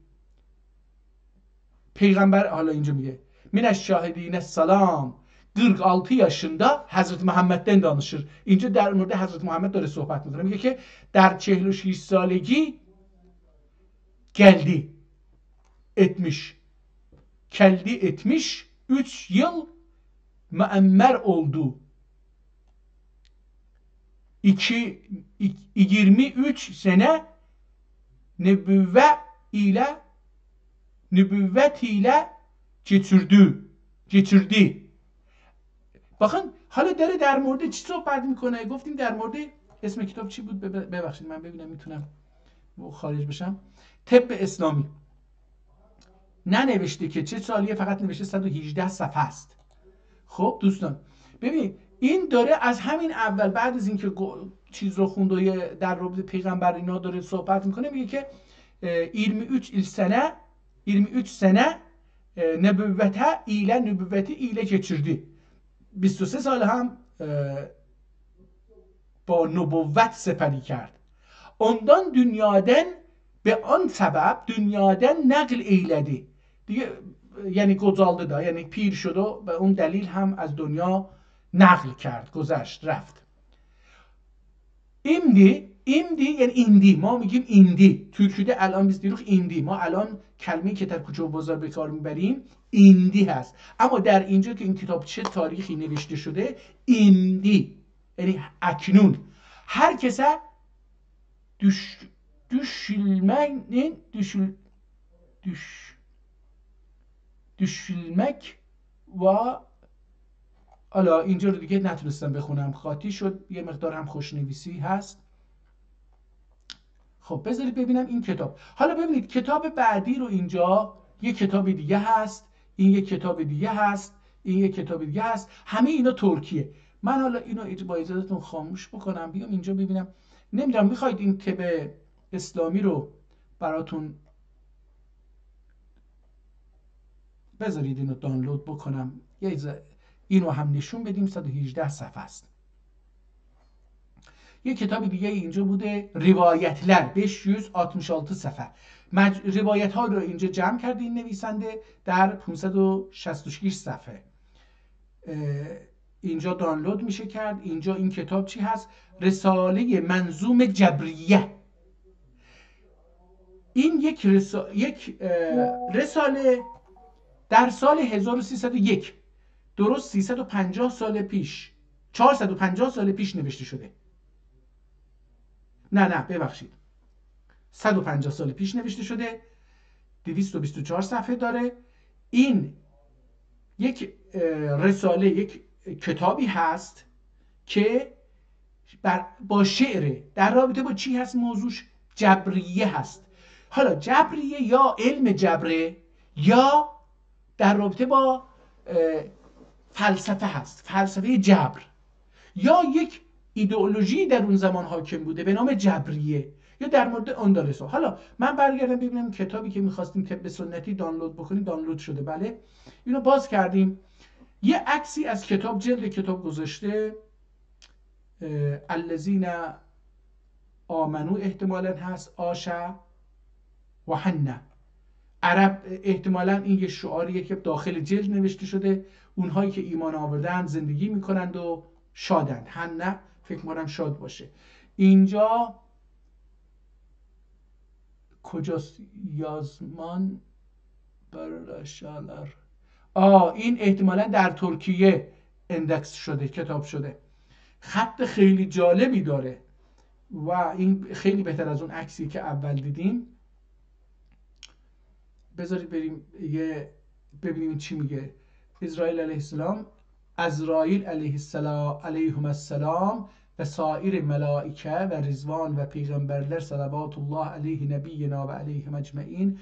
Peygamber hala اینجا میگه Mineşşahidine salam. 46 yaşında Hazreti Muhammed'den danışır. اینجا در مورد حضرت محمد داره صحبت میکنه. میگه که در 46 سالگی geldi etmiş 3 yıl müemmer oldu. 23 sene nübüvvet ile geçirdi. Bakın حالا داره در مورد چی صحبت میکنه؟ گفتیم در مورد اسم کتاب چی بود؟ ببخشید من ببینم میتونم خارج بشم. طب اسلامی. ننوشته که چه سالیه، فقط نوشته 118 صفحه است. خب دوستان ببینید این داره از همین اول بعد از اینکه چیز رو خوند و در رابطه پیغمبر اینا داره صحبت میکنه، میگه که 23 sene nübüvveti ile geçirdi. 23 سال هم با نبوت سپری کرد. ondan dünyadan به آن سبب dünyadan نقل eyledi. دیگه یعنی گذالده دا، یعنی پیر شد و به اون دلیل هم از دنیا نقل کرد، گذشت، رفت. ایمدی یعنی ایندی، ما میگیم ایندی. ترکیده الان biz diyoruz ایندی. ما الان کلمه‌ای که در کوچه و بازار به کار میبریم ایندی هست، اما در اینجا که این کتاب چه تاریخی نوشته شده ایندی یعنی اکنون. هر کسا düşülmek و حالا اینجا رو دیگه نتونستم بخونم، خاطی شد، یه مقدار هم خوشنویسی هست. خب بذارید ببینم این کتاب. حالا ببینید کتاب بعدی رو اینجا یه کتاب دیگه هست، این یه کتاب دیگه هست، این یه کتاب دیگه هست، همه اینا ترکیه. من حالا اینو با اجازهتون خاموش بکنم، بیام اینجا ببینم. نمیدونم میخواید این طب اسلامی رو براتون بذارید اینو دانلود بکنم، اینو هم نشون بدیم. 118 صفحه است. یه کتاب دیگه اینجا بوده، روایتler 566 صفحه. روایت ها رو اینجا جمع کرده این نویسنده در 566 صفحه. اینجا دانلود میشه کرد. اینجا این کتاب چی هست؟ رساله منظوم جبریه. این یک رساله در سال 1301، درست 350 سال پیش، 450 سال پیش نوشته شده. نه ببخشید، 150 سال پیش نوشته شده. 224 صفحه داره. این یک رساله، یک کتابی هست که با شعر در رابطه با چی هست؟ موضوعش جبریه هست. حالا جبریه یا علم جبره یا در رابطه با فلسفه هست، فلسفه جبر، یا یک ایدئولوژی در اون زمان حاکم بوده به نام جبریه، یا در مورد آن داره. حالا من برگردم ببینم کتابی که می‌خواستیم طب سنتی دانلود بکنیم دانلود شده. بله، اینو باز کردیم. یه عکسی از کتاب، جلد کتاب گذاشته، الذین آمنو احتمالاً هست، آشا و حنه عرب، احتمالاً این یه شعاریه که داخل جلد نوشته شده. اونهایی که ایمان آوردن زندگی میکنند و شادند. حنه فکر میکنم شاد باشه. اینجا کجاست؟ یازمان برشالر. این احتمالاً در ترکیه اندکس شده، کتاب شده. خط خیلی جالبی داره و این خیلی بهتر از اون عکسی که اول دیدیم. بذارید بریم ببینیم چی میگه. اسرائیل علیه السلام، عزرائیل علیهم السلام و سایر ملائکه و رضوان و پیغمبرler صلوات الله علیه نبینا و علیهم اجمعین،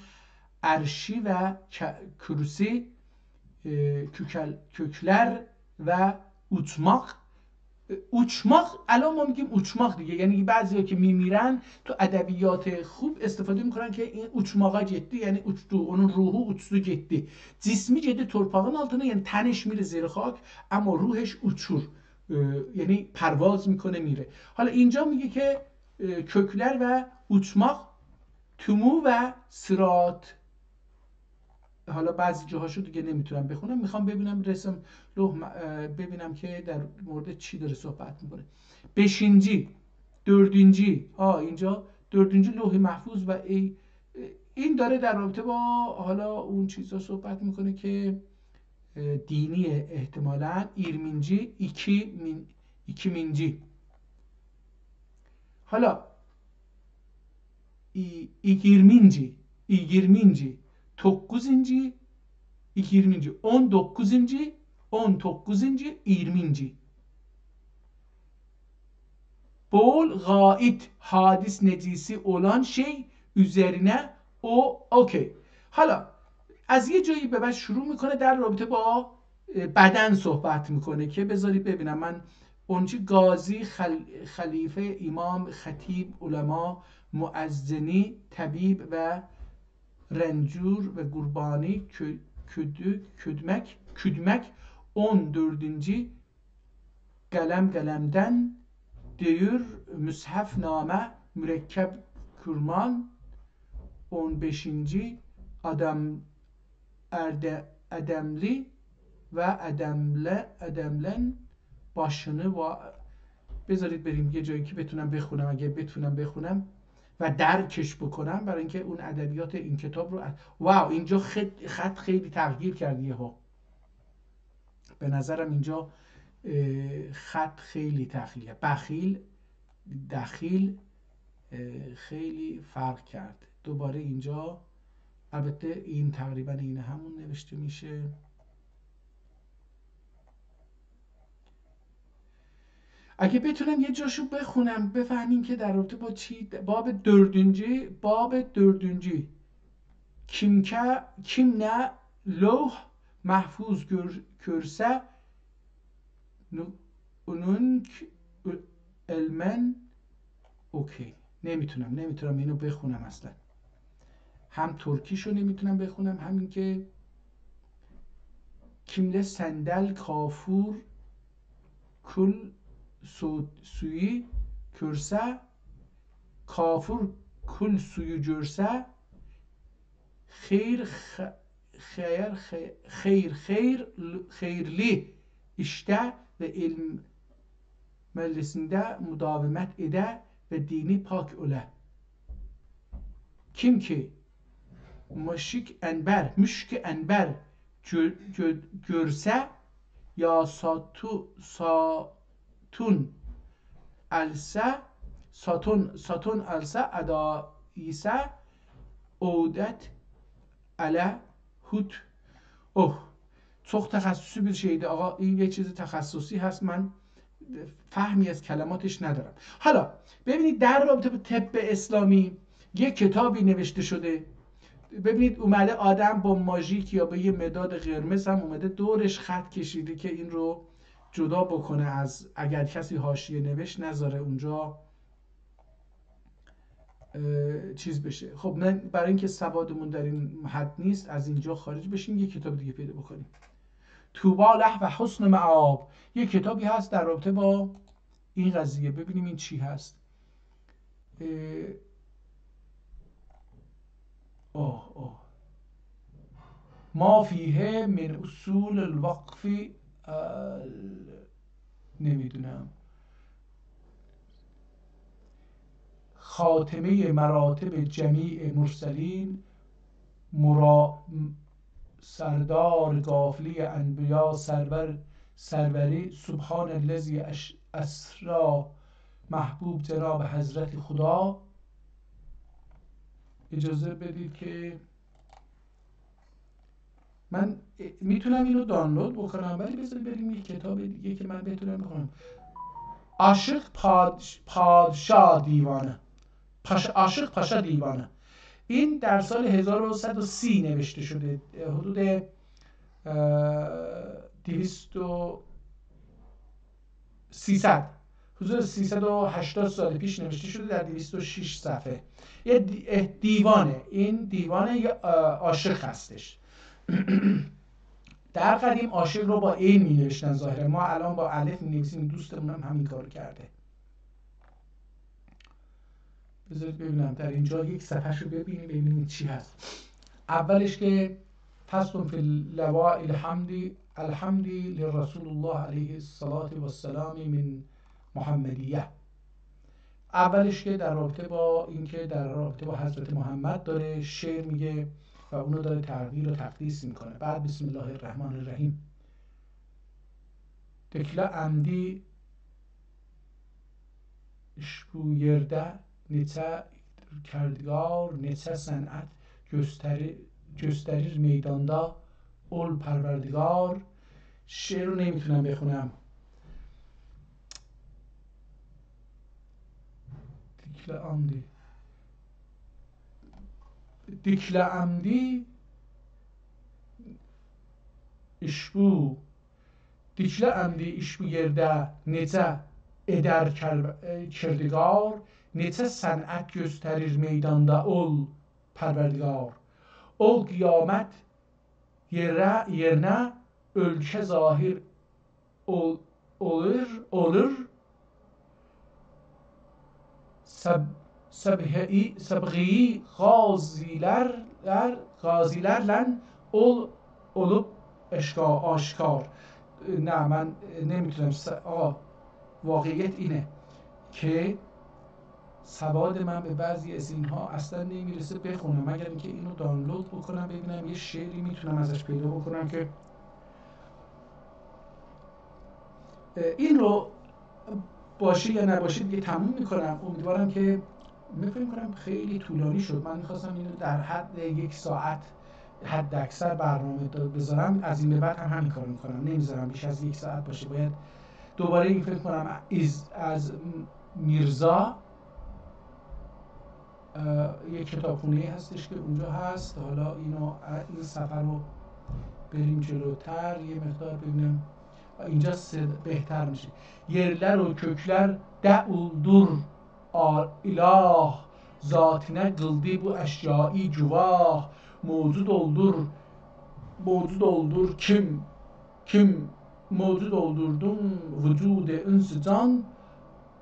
عرشی و کرسی، kökler و اوچماق. الان ما میگیم اوچماق دیگه، یعنی بعضیا که میمیرن تو ادبیات خوب استفاده میکنن که این uçmağa gitti، یعنی uçtu، onun ruhu uçtu gitti. جسمی جدی torpağın altına، یعنی تنش میره زیر خاک اما روحش uçur، یعنی پرواز میکنه میره. حالا اینجا میگه که kökler و uçmak، تمو و صراط. حالا بعضی جاهاشو دیگه نمیتونم بخونم، میخوام ببینم رسم ببینم که در مورد چی داره صحبت میکنه. 5. 4. اینجا 4. لوح محفوظ و این داره در رابطه با حالا اون چیزا صحبت میکنه که دینی احتمالاً. 2. حالا 20. 9. 20. 19. 19. 20. Bol gait hadis necisi olan şey üzerine اوکی. حالا از یه جایی به بعد شروع میکنه در رابطه با بدن صحبت میکنه که بذارید ببینم من اونجا قاضی، خلیفه، امام، خطیب، علما، مؤذنی، طبیب و رنجور ve gurbani küdmek 14. Galemden deyür müshafname mürekkep kurman 15. Ademli ve ademlen başını و بذارید بریم یه جایی که بتونم بخونم، اگه بتونم بخونم و درکش بکنم، برای اینکه اون ادبیات این کتاب رو واو، اینجا خط خیلی تغییر کرد یهو. به نظرم اینجا خط خیلی تغییر، بخیل، دخیل خیلی فرق کرد. دوباره اینجا البته این تقریبا این همون نوشته میشه. اگه بتونم یه جاشو بخونم بفهمین که در رابطه با چی. باب 4. kim ne lوح محفوظ görse onun ilmen اوکی. نمیتونم اینو بخونم اصلا. هم ترکیشو نمیتونم بخونم، همین که kimle sendel kafur kul suyu körse kafur kul suyu görse xeyirli işte ve ilm meclisinde mudavemet ede ve dini pak öle. Kim ki müşk enber görse ya satun alsa ada ise odet ale hut. çok تخصصی bir şeydi آقا، این یه چیز تخصصی هست، من فهمی از کلماتش ندارم. حالا ببینید در رابطه با طب اسلامی یه کتابی نوشته شده، ببینید اومده آدم با ماژیک یا با یه مداد قرمز هم اومده دورش خط کشیده که این رو جدا بکنه از، اگر کسی حاشیه نوشت نذاره اونجا چیز بشه. خب من برای اینکه سوادمون در این حد نیست از اینجا خارج بشیم، یه کتاب دیگه پیدا بکنیم. طوبی له و حسن مآب، یه کتابی هست در رابطه با این قضیه، ببینیم این چی هست. ما فیه من اصول الوقف نمیدونم، خاتمه مراتب جمیع مرسلین، سردار قافله انبیا سروری، سبحان الذی اسری محبوب جناب حضرت خدا. اجازه بدید که من میتونم اینو دانلود بکنم، ولی بذارید بریم یک کتاب دیگه که من بتونم بخونم. عاشق پادشاه دیوانه، عاشق پاشا دیوانه. این در سال 1130 نوشته شده، حدود 380 سال پیش نوشته شده، در 206 صفحه. یه دیوانه، این دیوانه یه عاشق هستش. در قدیم عاشق رو با عین می نوشتن ظاهرا، ما الان با الف می نویسیم، دوستمون هم همین کار کرده. بذارید ببینم در اینجا یک صفحه رو ببینیم چی هست. اولش که فصل فی اللواء الحمدی لرسول الله علیه الصلاة والسلام من محمدیه. اولش که در رابطه با اینکه در رابطه با حضرت محمد داره شعر میگه و اونو داره تغییر و تقدیس میکنه. بعد بسم الله الرحمن الرحیم. دکلا عمدی اشبویرده neçə kərdigar, neçə sənət göstərir meydanda ol پروردگار. شعر رو نمیتونم بخونم. دیکله عمدی اشبو yerdə necə edər kərdigar, neçə sənət göstərir meydanda ol پروردگار. Ol qiyamət yerinə ölkə zahir olur. Səbği qazilərlə olup aşkar. نه من نمیتونم. واقعیت اینه که سواد من به بعضی از اینها اصلا نمیرسه بخونم، مگر اینکه اینو دانلود بکنم ببینم یه شعری میتونم ازش پیدا بکنم که این رو باشه یا نباشه دیگه تموم میکنم. امیدوارم که فکر کنم خیلی طولانی شد. من میخواستم اینو در حد 1 ساعت حد اکثر برنامه بذارم، از این به بعد هم همین کار میکنم، نمیذارم بیش از 1 ساعت باشه. باید دوباره این فکر کنم از میرزا یک کتابخونه هستش که اونجا هست. حالا این سفر رو بریم جلوتر یه مقدار ببینیم اینجا بهتر میشه. Yerler و kökler deuldur ilah zatine qıldı bu əşyai cuvah mevcud oldur kim mevcud oldurdun vücud üns can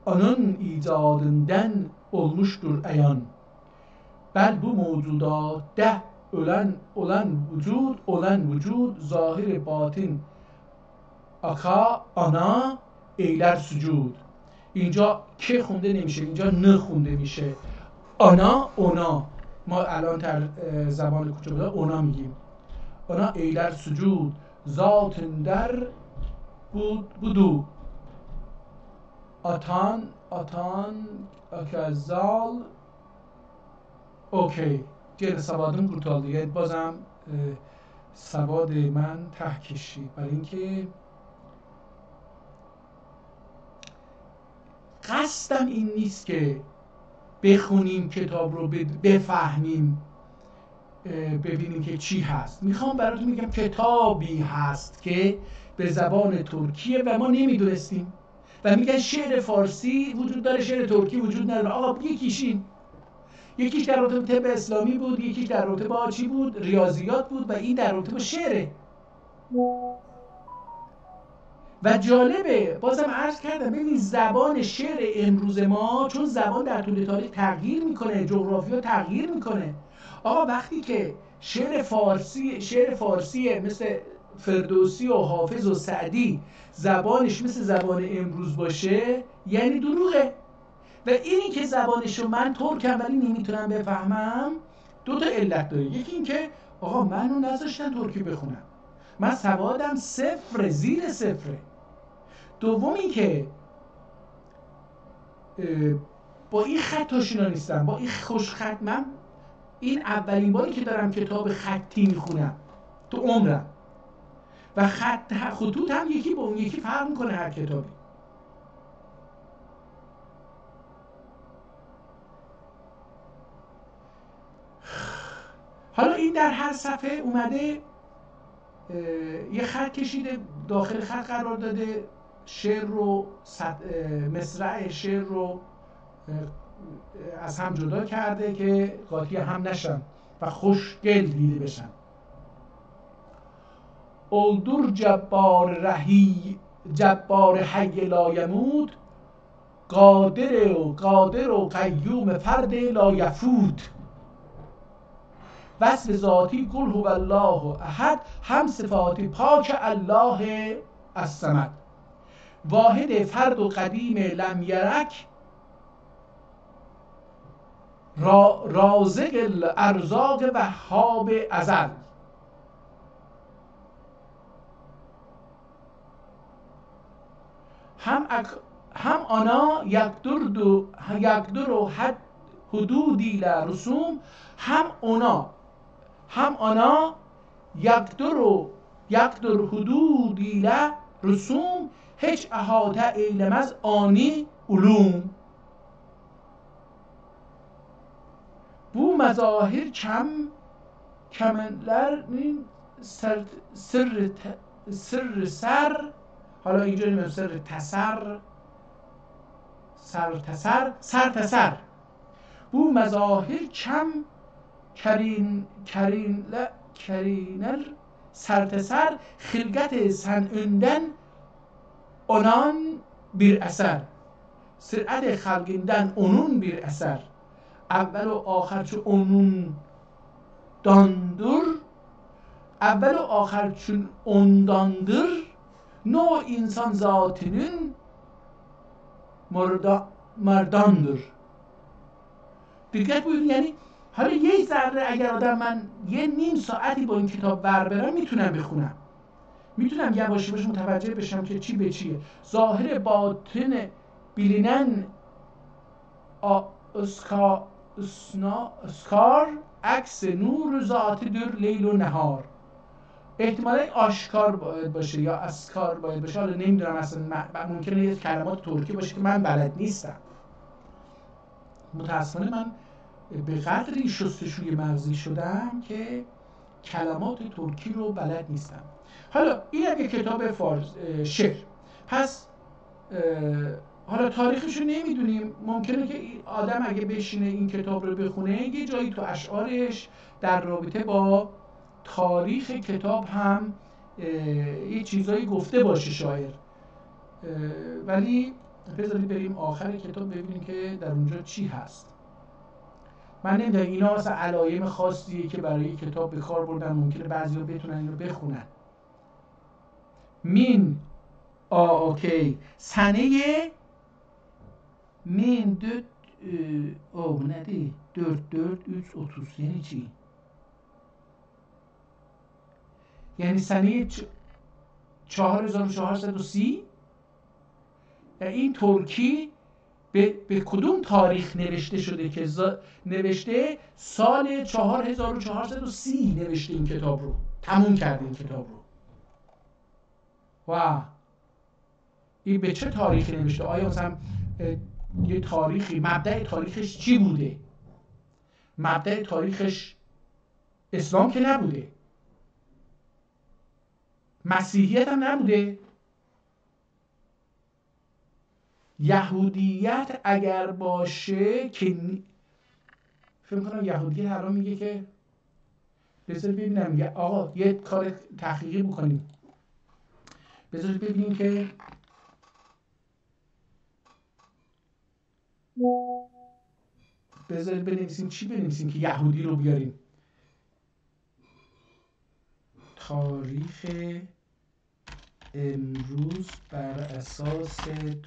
onun icadından olmuştur ayan. Bel bu mevcudatte olan vücud zahir batin aka ana eyler sucud. اینجا که خونده نمیشه، اینجا نه خونده میشه. اونا ما الان در زبان کوچه اونا میگیم. اونا ایلر سجود ذات در بودو atan akazal اوکی گره سوادم kurtardı. Yani بازم سواد من ته کشید برای اینکه قصدم این نیست که بخونیم کتاب رو بفهمیم ببینیم که چی هست. میخوام براتون میگم کتابی هست که به زبان ترکیه و ما نمیدونستیم و میگن شعر فارسی وجود داره شعر ترکی وجود نداره. آقا یکیش در رابطه با طب اسلامی بود، یکیش در رابطه با چی بود؟ ریاضیات بود و این در رابطه با شعره. و جالبه بازم عرض کردم ببین زبان شعر امروز ما چون زبان در طول تاریخ تغییر میکنه، جغرافیا تغییر میکنه. آقا وقتی که شعر فارسی مثل فردوسی و حافظ و سعدی زبانش مثل زبان امروز باشه یعنی دروغه. و اینی که زبانشو من ترکم ولی نمیتونم بفهمم دو تا علت داره. یکی این که آقا منو نذاشتن ترکی بخونم، من سوادم صفر، زیر صفره. دوم این که با این خط آشنا نیستم، با این خوش خط. من این اولین باری که دارم کتاب خطی میخونم تو عمرم و خطوط هم یکی با اون یکی فرق میکنه هر کتابی. حالا این در هر صفحه اومده یه خط کشیده، داخل خط قرار داده شعر رو مصرع شعر رو از هم جدا کرده که قاطی هم نشن و خوشگل دیده بشن. اولدور جبار حی لا یموت قادر و قیوم فرد لا یفوت. وصف ذاتی قل هو الله احد هم صفات پاک الله الصمد. واحد فرد و قدیم لم یرک رازق الارزاق وهاب ازل. هم آنا یقدر و حدودی لرسوم. هم آنا یقدر حدودی لرسوم هیچ احاطه علم از آنی علوم. bu مظاهر کمنلر سر حالا اینجا نمیم سر bu مظاهر کرینler سرتسر خلقت سنünden onan bir eser. سرعت خلقinden onun bir eser. اول و آخر چون onun ondandır no insan zatinin مرdandır. دقت بودین یعنی حالا یه ذره اگر آدم من یه نیم ساعتی با این کتاب ور برم میتونم بخونم، میتونم یواش یواش متوجه بشم که چی به چیه. ظاهر باطن bilinen اسکار عکس نور ذاتی‌دür لیل و نهار. احتمالاً آشکار باید باشه یا اسکار باید باشه. حالا نمیدونم اصلا ممکنه یه کلمات ترکی باشه که من بلد نیستم. متاسفانه من به قدری شستشوی مغزی شدم که کلمات ترکی رو بلد نیستم. حالا این اگه کتاب شعر. پس حالا تاریخش رو نمیدونیم، ممکنه که آدم اگه بشینه این کتاب رو بخونه یه جایی تو اشعارش در رابطه با تاریخ کتاب هم یه چیزایی گفته باشه شاعر، ولی بذارید بریم آخر کتاب ببینیم که در اونجا چی هست. من نمیدونم اینا مثلا علائم خاصیه که برای کتاب به کار بردن، ممکنه بعضیا بتونن اینو بخونن. اوکی سنه min 4 nədir? 4-4-3-30 یعنی چی؟ یعنی سنه 4430. این ترکی به کدوم تاریخ نوشته شده که نوشته سال 4430 نوشته این کتاب رو، تموم کرده این کتاب رو. و این به چه تاریخی نوشته؟ آیا مثلا یه تاریخی، مبدأ تاریخش چی بوده؟ مبدأ تاریخش اسلام که نبوده، مسیحیت هم نبوده، یهودیت اگر باشه که فکر کنم یهودیت الان میگه که بذارید ببینم، میگه آقا یه کار تحقیقی بکنیم، بذارید ببینیم که بذارید بنویسیم چی بنویسیم که یهودی رو بیاریم. تاریخ امروز بر اساس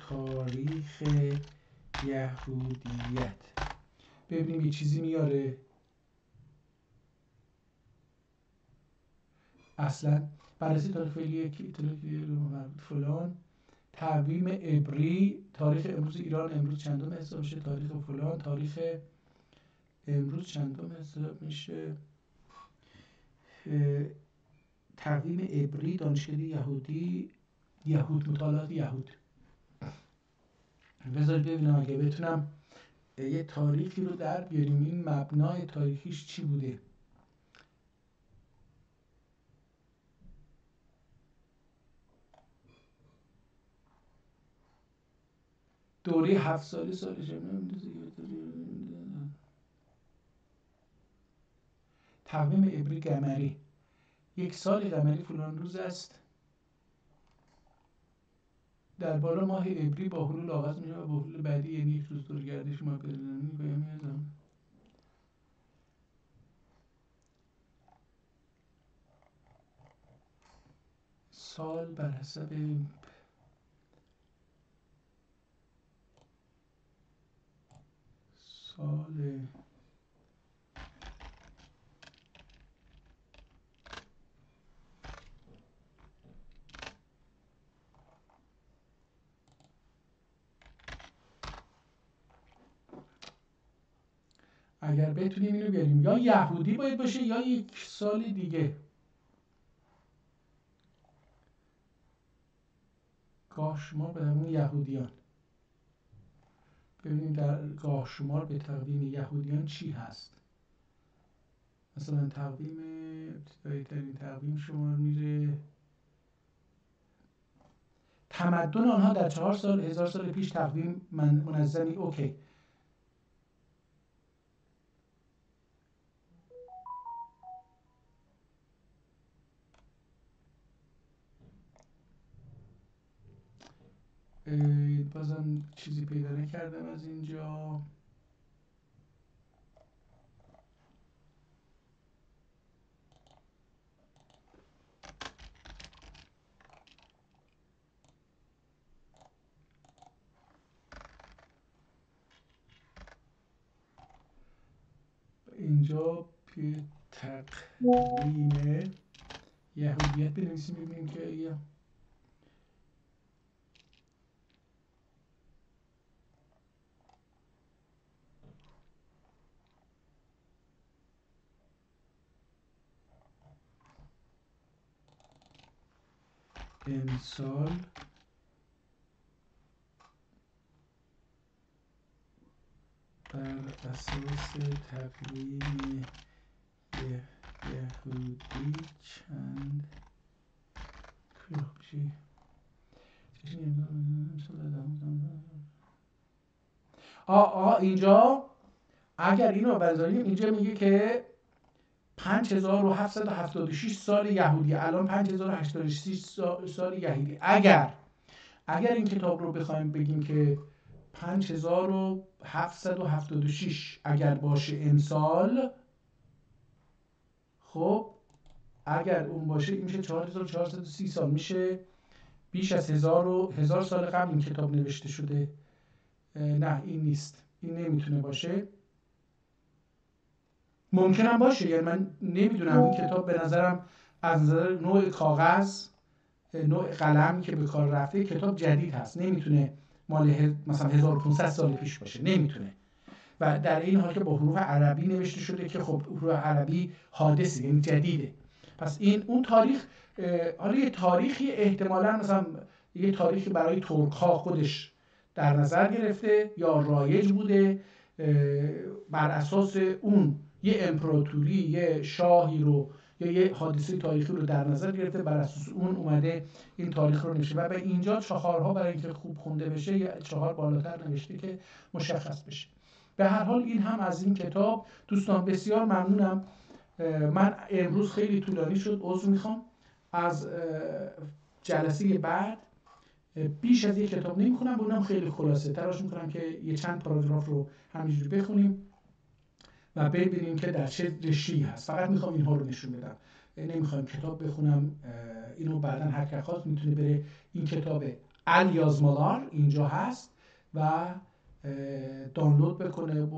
تاریخ یهودیت، ببینیم یه چیزی میاره. اصلا بررسی تاریخ فعلی فلان، تقویم عبری، تاریخ امروز ایران امروز چندم حساب میشه، تاریخ فلان، تاریخ امروز چندم حساب میشه، تقویم عبری، دانشکده یهود، مطالعات یهود. بذارید ببینم اگه بتونم یه تاریخی رو در بیاریم، این مبنای تاریخیش چی بوده. دوره 7 ساله سالش تقویم عبری قمری، یک سال قمری فلان روز است. در بالا ماه عبری با حلول آغاز میشه و با حلول بعدی یعنی یک روز دورگردش ما پیامی سال بر حسب سال اگر بتونیم اینو بیاریم، یا یهودی باید باشه یا یک سال دیگه. گاه شمار به همون یهودیان، ببینیم در گاه شمار به تقویم یهودیان چی هست. مثلا تقویم ابتدایی ترین تقویم شمار میره تمدن آنها در 4000 سال پیش تقویم منظمی. اوکی بازم چیزی پیدا نکردم از اینجا. اینجا به تقویم یهودیت بنویسیم ببینیم که امسال بر اساس تقویم یهودی چند چی؟ اینجا اگر اینو بذاریم اینجا میگه که 5776 سال یهودی، الان 5086 سال یهودی. اگر این کتاب رو بخوایم بگیم که 5776 اگر باشه امسال، خب اگر اون باشه این میشه 4430 سال، میشه بیش از 1000 سال قبل این کتاب نوشته شده. نه این نیست، این نمیتونه باشه. ممکنم باشه، یعنی من نمیدونم. این کتاب به نظرم از نظر نوع کاغذ، نوع قلم که به کار رفته، کتاب جدید هست، نمیتونه مال مثلا 1500 سال پیش باشه، نمیتونه. و در این حال که با حروف عربی نوشته شده که خب حروف عربی حادثه، یعنی جدیده. پس این اون تاریخ، حالا یه تاریخی احتمالاً مثلا یه تاریخی برای ترک ها خودش در نظر گرفته یا رایج بوده، بر اساس اون یه امپراتوری، یه شاهی رو یا یه حادثه تاریخی رو در نظر گرفته، بر اساس اون اومده این تاریخ رو نوشته. و به اینجا 4 برای اینکه خوب خونده بشه یه 4 بالاتر نوشته که مشخص بشه. به هر حال این هم از این کتاب. دوستان بسیار ممنونم. من امروز خیلی طولانی شد، عذر میخوام. از جلسه بعد بیش از یک کتاب نمیخونم، اونم خیلی خلاصه تلاش میکنم که یه چند پاراگراف رو همینجوری بخونیم و ببینیم که در چه رشته‌ای هست. فقط میخوام اینها رو نشون بدم، نمیخوام کتاب بخونم. اینو بعداً هر کی خواست میتونه بره این کتاب الیاز مالار اینجا هست و دانلود بکنه و